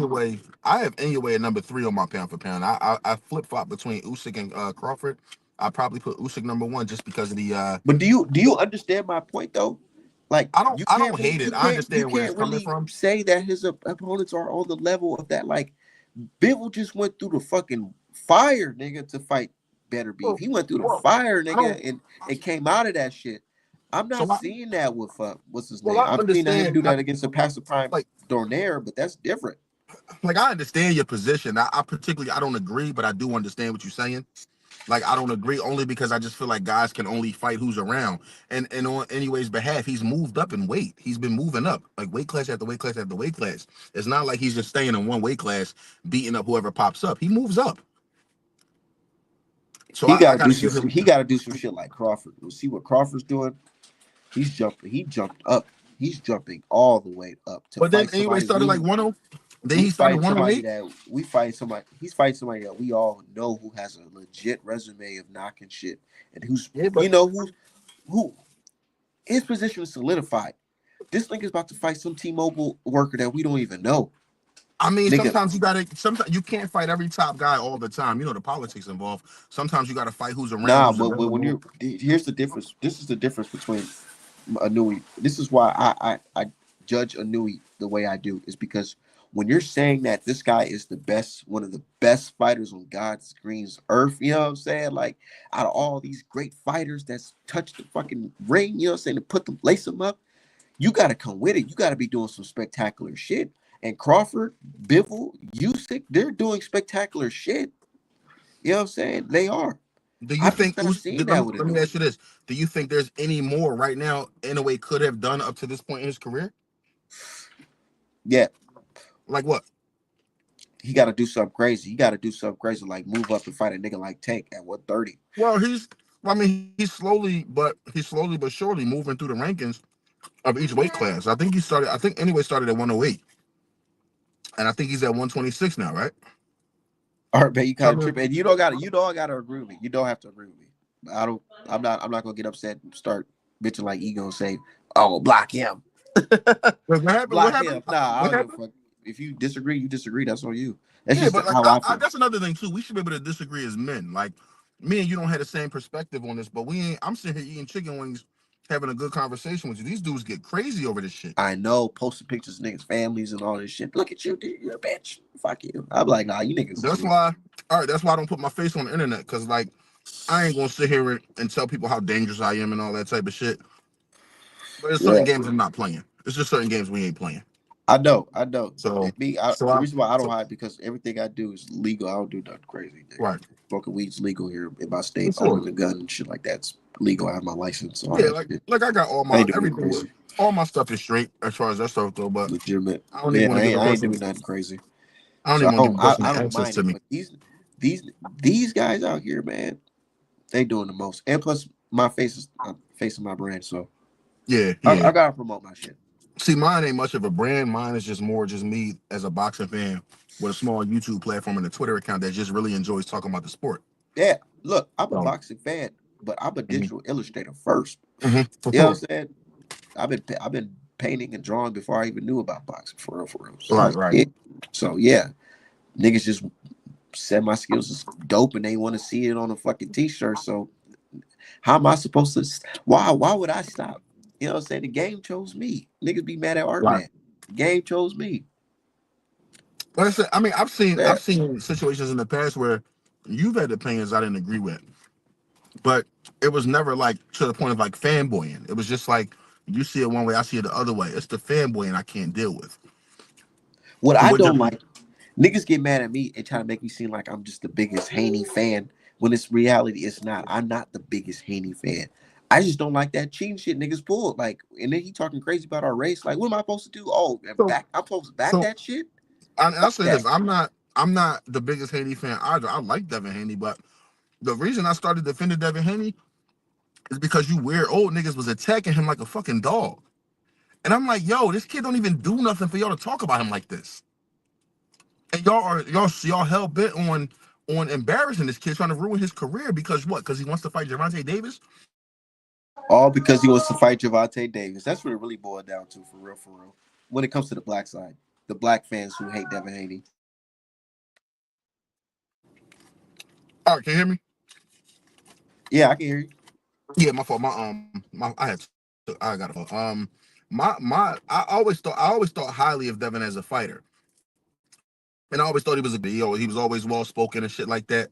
[SPEAKER 2] I have anyway at number three on my pound for pound. I flip flop between Usyk and Crawford. I probably put Usyk number one just because of the
[SPEAKER 1] But do you understand my point though? Like
[SPEAKER 2] I don't hate it. I
[SPEAKER 1] you
[SPEAKER 2] understand where it's
[SPEAKER 1] can't
[SPEAKER 2] coming
[SPEAKER 1] really
[SPEAKER 2] from.
[SPEAKER 1] say that his opponents are on the level of that. Like Bivol just went through the fucking fire, nigga, to fight Better Beef.
[SPEAKER 2] Well,
[SPEAKER 1] He went through the
[SPEAKER 2] well,
[SPEAKER 1] fire,
[SPEAKER 2] I
[SPEAKER 1] nigga,
[SPEAKER 2] don't.
[SPEAKER 1] and came out of that shit. I'm not
[SPEAKER 2] So I
[SPEAKER 1] seeing that with what's his
[SPEAKER 2] well
[SPEAKER 1] name.
[SPEAKER 2] I
[SPEAKER 1] I'm seeing him
[SPEAKER 2] understand.
[SPEAKER 1] do that against a passive prime
[SPEAKER 2] Like
[SPEAKER 1] Dornaire, but that's different.
[SPEAKER 2] I understand your position. I particularly I don't agree, but I do understand what you're saying. Like I don't agree only because I just feel like guys can only fight who's around. And on anyways behalf, he's moved up in weight. He's been moving up like weight class after weight class after weight class. It's not like he's just staying in one weight class, beating up whoever pops up. He moves up. So
[SPEAKER 1] He
[SPEAKER 2] I
[SPEAKER 1] gotta
[SPEAKER 2] got
[SPEAKER 1] do
[SPEAKER 2] to give
[SPEAKER 1] some
[SPEAKER 2] him.
[SPEAKER 1] he gotta do some shit like Crawford. We'll see what Crawford's doing. He jumped up. He's jumping all the way up to
[SPEAKER 2] But then
[SPEAKER 1] fight
[SPEAKER 2] anyway,
[SPEAKER 1] somebody
[SPEAKER 2] started like 10. Then
[SPEAKER 1] we
[SPEAKER 2] he started
[SPEAKER 1] fighting somebody
[SPEAKER 2] 108.
[SPEAKER 1] that we fight somebody he's fighting somebody that we all know who has a legit resume of knocking shit and who's
[SPEAKER 2] Yeah, but
[SPEAKER 1] you know who his position is solidified. This nigga's about to fight some T-Mobile worker that we don't even know.
[SPEAKER 2] I mean,
[SPEAKER 1] Nigga,
[SPEAKER 2] sometimes you gotta. Sometimes you can't fight every top guy all the time. You know the politics involved. Sometimes you gotta fight who's around,
[SPEAKER 1] nah,
[SPEAKER 2] who's
[SPEAKER 1] but when
[SPEAKER 2] available.
[SPEAKER 1] you're here's the difference. This is the difference between Anui. This is why I judge Anui the way I do is because when you're saying that this guy is the best, one of the best fighters on God's green earth, you know what I'm saying? Like out of all these great fighters that's touched the fucking ring, you know what I'm saying, to put them lace them up, you gotta come with it. You gotta be doing some spectacular shit. And Crawford, Bivol, Usyk, they're doing spectacular shit. You know what I'm saying? They are.
[SPEAKER 2] Do you
[SPEAKER 1] I'm just
[SPEAKER 2] think?
[SPEAKER 1] not seeing
[SPEAKER 2] Let
[SPEAKER 1] that
[SPEAKER 2] me
[SPEAKER 1] with
[SPEAKER 2] let me
[SPEAKER 1] Anui.
[SPEAKER 2] ask you this: Do you think there's any more right now? In a way, could have done up to this point in his career?
[SPEAKER 1] Yeah,
[SPEAKER 2] Like what?
[SPEAKER 1] he got to do something crazy. He got to do something crazy, like move up and fight a nigga like Tank at 130.
[SPEAKER 2] Well, he's. I mean, he's slowly but surely moving through the rankings of each weight class. I think he started. I think anyway started at 108, and I think he's at 126 now, right?
[SPEAKER 1] All right, man, you
[SPEAKER 2] So, I
[SPEAKER 1] kind of
[SPEAKER 2] mean,
[SPEAKER 1] tripping. And you don't got to agree with me. You don't have to agree with me. I don't. I'm not gonna get upset and start bitching like ego and say, "Oh, block him,
[SPEAKER 2] what happened? What
[SPEAKER 1] block
[SPEAKER 2] happened?
[SPEAKER 1] him." Nah, I
[SPEAKER 2] What
[SPEAKER 1] don't give a
[SPEAKER 2] happened?
[SPEAKER 1] fuck. If you disagree, you disagree. That's on you. That's
[SPEAKER 2] Yeah,
[SPEAKER 1] just
[SPEAKER 2] but like
[SPEAKER 1] how I feel.
[SPEAKER 2] that's another thing too. We should be able to disagree as men. Like me and you don't have the same perspective on this, but we ain't. I'm sitting here eating chicken wings, having a good conversation with you. These dudes get crazy over this shit.
[SPEAKER 1] I know, posting pictures of niggas' families and all this shit. Look at you, dude. You're a bitch. Fuck you. I'm like, nah, you niggas is
[SPEAKER 2] That's
[SPEAKER 1] weird.
[SPEAKER 2] why. All right, that's why I don't put my face on the internet because like I ain't gonna sit here and tell people how dangerous I am and all that type of shit. But there's certain
[SPEAKER 1] Yeah.
[SPEAKER 2] games I'm not playing. It's just certain games we ain't playing.
[SPEAKER 1] I know.
[SPEAKER 2] So,
[SPEAKER 1] And me,
[SPEAKER 2] so
[SPEAKER 1] the
[SPEAKER 2] I,
[SPEAKER 1] reason why I don't
[SPEAKER 2] so
[SPEAKER 1] hide because everything I do is legal. I don't do nothing crazy, nigga.
[SPEAKER 2] right
[SPEAKER 1] Smoking weed's legal here in my state.
[SPEAKER 2] for sure.
[SPEAKER 1] Owning a gun and shit like that's legal. I have my license, all
[SPEAKER 2] Yeah,
[SPEAKER 1] that
[SPEAKER 2] like
[SPEAKER 1] shit.
[SPEAKER 2] I got all
[SPEAKER 1] I
[SPEAKER 2] my
[SPEAKER 1] ain't doing nothing
[SPEAKER 2] everything.
[SPEAKER 1] crazy.
[SPEAKER 2] All my stuff is straight as far as that stuff go. But
[SPEAKER 1] Legitimate.
[SPEAKER 2] I don't even
[SPEAKER 1] Yeah,
[SPEAKER 2] want to give the
[SPEAKER 1] I ain't
[SPEAKER 2] person.
[SPEAKER 1] doing nothing crazy.
[SPEAKER 2] I don't
[SPEAKER 1] So
[SPEAKER 2] even want to give the person
[SPEAKER 1] I
[SPEAKER 2] the
[SPEAKER 1] don't
[SPEAKER 2] access
[SPEAKER 1] mind
[SPEAKER 2] to
[SPEAKER 1] it.
[SPEAKER 2] me.
[SPEAKER 1] But these these guys out here, man, they doing the most. And plus, my face is I'm facing my brand, so
[SPEAKER 2] Yeah, yeah.
[SPEAKER 1] I gotta promote my shit.
[SPEAKER 2] See, mine ain't much of a brand. Mine is just more just me as a boxing fan with a small YouTube platform and a Twitter account that just really enjoys talking about the sport.
[SPEAKER 1] Yeah, look, I'm a
[SPEAKER 2] So,
[SPEAKER 1] boxing fan, but I'm a
[SPEAKER 2] mhm,
[SPEAKER 1] digital illustrator first.
[SPEAKER 2] for
[SPEAKER 1] You know what
[SPEAKER 2] sure.
[SPEAKER 1] I'm saying? I've been painting and drawing before I even knew about boxing for real, for real. Since I
[SPEAKER 2] Right,
[SPEAKER 1] was a
[SPEAKER 2] right.
[SPEAKER 1] kid. So yeah, niggas just said my skills is dope and they want to see it on a fucking t-shirt. So how am I supposed to? Why would I stop? You know what I'm saying? The game chose me. Niggas be mad at art
[SPEAKER 2] Right.
[SPEAKER 1] man. The game chose me.
[SPEAKER 2] Like I said, I mean,
[SPEAKER 1] Yeah.
[SPEAKER 2] I've seen situations in the past where you've had opinions I didn't agree with, but it was never like to the point of like fanboying. It was just like you see it one way, I see it the other way. It's the fanboying I can't deal with.
[SPEAKER 1] What
[SPEAKER 2] It
[SPEAKER 1] I
[SPEAKER 2] would
[SPEAKER 1] don't
[SPEAKER 2] just
[SPEAKER 1] like, niggas get mad at me and try to make me seem like I'm just the biggest Haney fan. When it's reality, it's not. I'm not the biggest Haney fan. I just don't like that cheating shit niggas pull. Like, and then he talking crazy about our race. Like, what am I supposed to do? Oh, and
[SPEAKER 2] so
[SPEAKER 1] back. I'm supposed to back
[SPEAKER 2] so.
[SPEAKER 1] that shit.
[SPEAKER 2] I'll
[SPEAKER 1] Fuck
[SPEAKER 2] say
[SPEAKER 1] that.
[SPEAKER 2] this: I'm not the biggest Haney fan either. I like Devin Haney, but the reason I started defending Devin Haney is because you weird old niggas was attacking him like a fucking dog. And I'm like, yo, this kid don't even do nothing for y'all to talk about him like this. And y'all hell bent on embarrassing this kid, trying to ruin his career because what? Because he wants to fight Gervonta Davis.
[SPEAKER 1] All because he wants to fight Javante Davis. That's what it really boiled down to, for real, for real. When it comes to the black side, the black fans who hate Devin Haney.
[SPEAKER 2] All right, can you hear me?
[SPEAKER 1] Yeah, I can hear you.
[SPEAKER 2] Yeah, my fault. I got a phone. I always thought highly of Devin as a fighter, and I always thought he was a good. He was always well spoken and shit like that.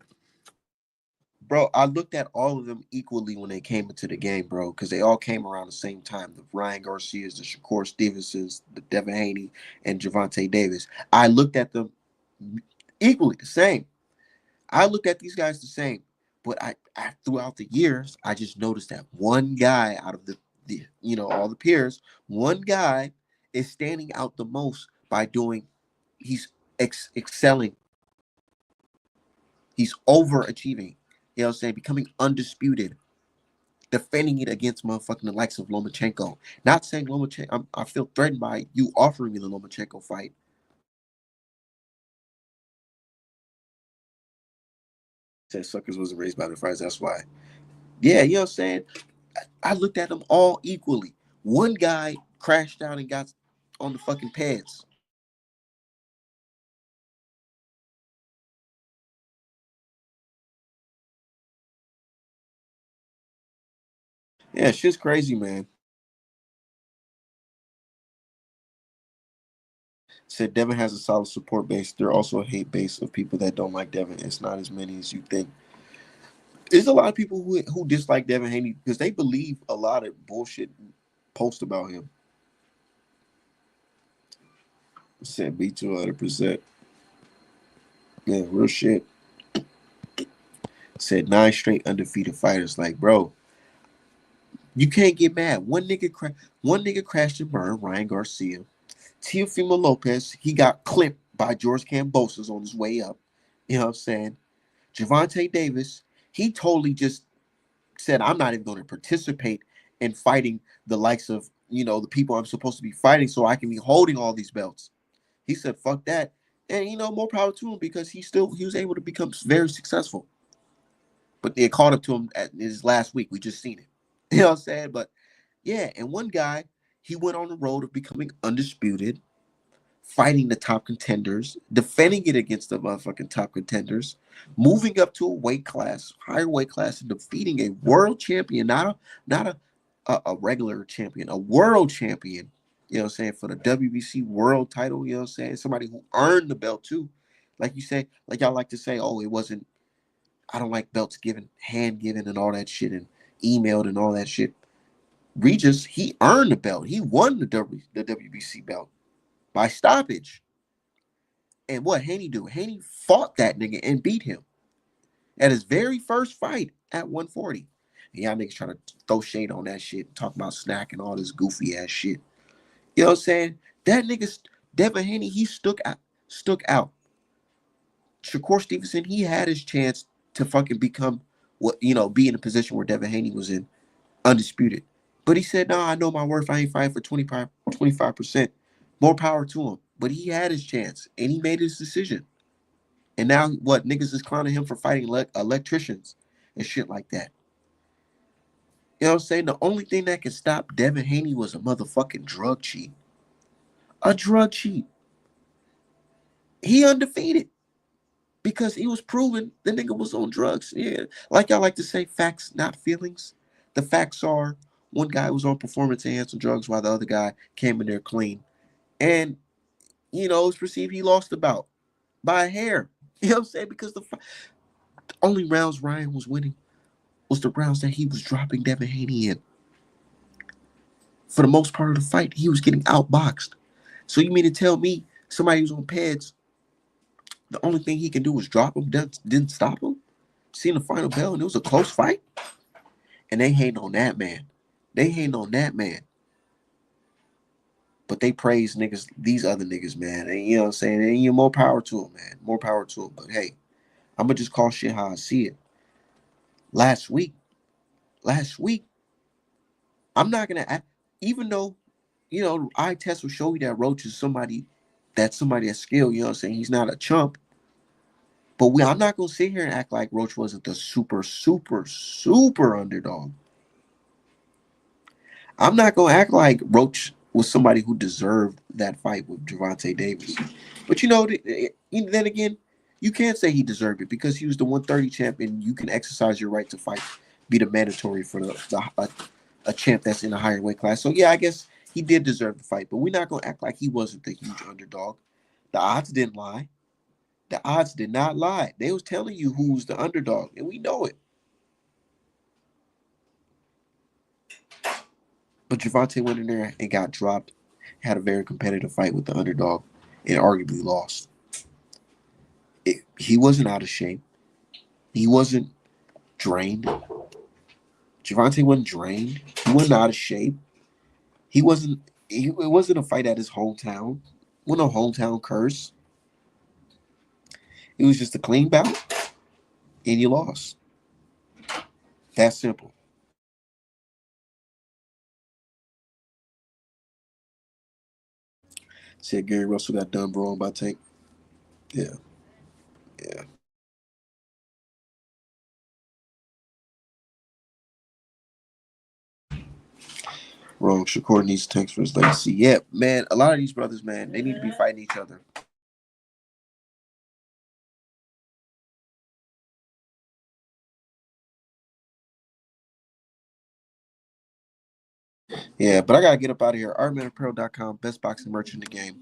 [SPEAKER 1] Bro, I looked at all of them equally when they came into the game, bro, because they all came around the same time. The Ryan Garcias, the Shakur Stevensons, the Devin Haney, and Javante Davis. I looked at them equally the same. I looked at these guys the same. But I throughout the years, I just noticed that one guy out of the all the peers, one guy is standing out the most by doing he's excelling. He's overachieving. You know what I'm saying? Becoming undisputed, defending it against motherfucking the likes of Lomachenko. Not saying Lomachenko, I feel threatened by you offering me the Lomachenko fight. Said suckers wasn't raised by the fries. That's why. Yeah, you know what I'm saying? I looked at them all equally. One guy crashed out and got on the fucking pads. Yeah, shit's crazy, man. Said Devin has a solid support base. There are also a hate base of people that don't like Devin. It's not as many as you think. There's a lot of people who dislike Devin Haney because they believe a lot of bullshit post about him. Said me 200%. Yeah, real shit. Said 9 straight undefeated fighters. Like, bro, you can't get mad. One nigga crashed and burned Ryan Garcia. Teofimo Lopez, he got clipped by George Kambosos on his way up. You know what I'm saying? Javante Davis, he totally just said, I'm not even going to participate in fighting the likes of, the people I'm supposed to be fighting so I can be holding all these belts. He said, fuck that. And, more power to him because he was able to become very successful. But they caught up to him at his last week. We just seen it. You know what I'm saying? But yeah, and one guy, he went on the road of becoming undisputed, fighting the top contenders, defending it against the motherfucking top contenders, moving up to a higher weight class, and defeating a world champion, not a regular champion, a world champion. You know what I'm saying, for the WBC world title. You know what I'm saying, somebody who earned the belt too. Like you say, like y'all like to say, oh, it wasn't. I don't like belts given, hand given, and all that shit, and emailed and all that shit. Regis, he earned the belt. He won the WBC belt by stoppage. And what Haney do? Haney fought that nigga and beat him at his very first fight at 140. And y'all niggas trying to throw shade on that shit, talk about snack and all this goofy ass shit. You know what I'm saying? That nigga, Devin Haney, he stuck out. Shakur Stevenson, he had his chance to fucking become be in a position where Devin Haney was in, undisputed. But he said, nah, I know my worth. I ain't fighting for 25%. More power to him. But he had his chance and he made his decision. And now what? Niggas is clowning him for fighting electricians and shit like that. You know what I'm saying? The only thing that could stop Devin Haney was a motherfucking drug cheat. A drug cheat. He undefeated because he was proven the nigga was on drugs. Yeah. Like y'all like to say, facts, not feelings. The facts are one guy was on performance enhancing drugs while the other guy came in there clean. And, it's perceived he lost the bout by a hair. You know what I'm saying? Because the only rounds Ryan was winning was the rounds that he was dropping Devin Haney in. For the most part of the fight, he was getting outboxed. So you mean to tell me somebody who's on pads, the only thing he can do was drop him, didn't stop him? Seen the final bell and it was a close fight? And they hating on that man. They hating on that man. But they praise niggas, these other niggas, man. And you know what I'm saying? And more power to them, man. More power to them. But hey, I'm gonna just call shit how I see it. Last week, I'm not gonna act, even though eye test will show you that Roach is somebody that's skilled. You know what I'm saying? He's not a chump. But I'm not gonna sit here and act like Roach wasn't the super, super, super underdog. I'm not gonna act like Roach was somebody who deserved that fight with Gervonta Davis. But then again, you can't say he deserved it because he was the 130 champ, and you can exercise your right to fight, be the mandatory for a champ that's in a higher weight class. So yeah, I guess he did deserve the fight, but we're not gonna act like he wasn't the huge underdog. The odds didn't lie. The odds did not lie. They was telling you who's the underdog, and we know it. But Javante went in there and got dropped, had a very competitive fight with the underdog, and arguably lost. He wasn't out of shape. He wasn't drained. Javante wasn't drained. He wasn't out of shape. He wasn't. It wasn't a fight at his hometown. It wasn't a hometown curse. It was just a clean bout, and you lost. That simple. Said Gary Russell got done wrong by Tank. Yeah, yeah. Wrong. Shakur needs tanks for his legacy. Yeah, man. A lot of these brothers, man, they need to be fighting each other. Yeah, but I gotta get up out of here. ArtmanApparel.com, best boxing merch in the game.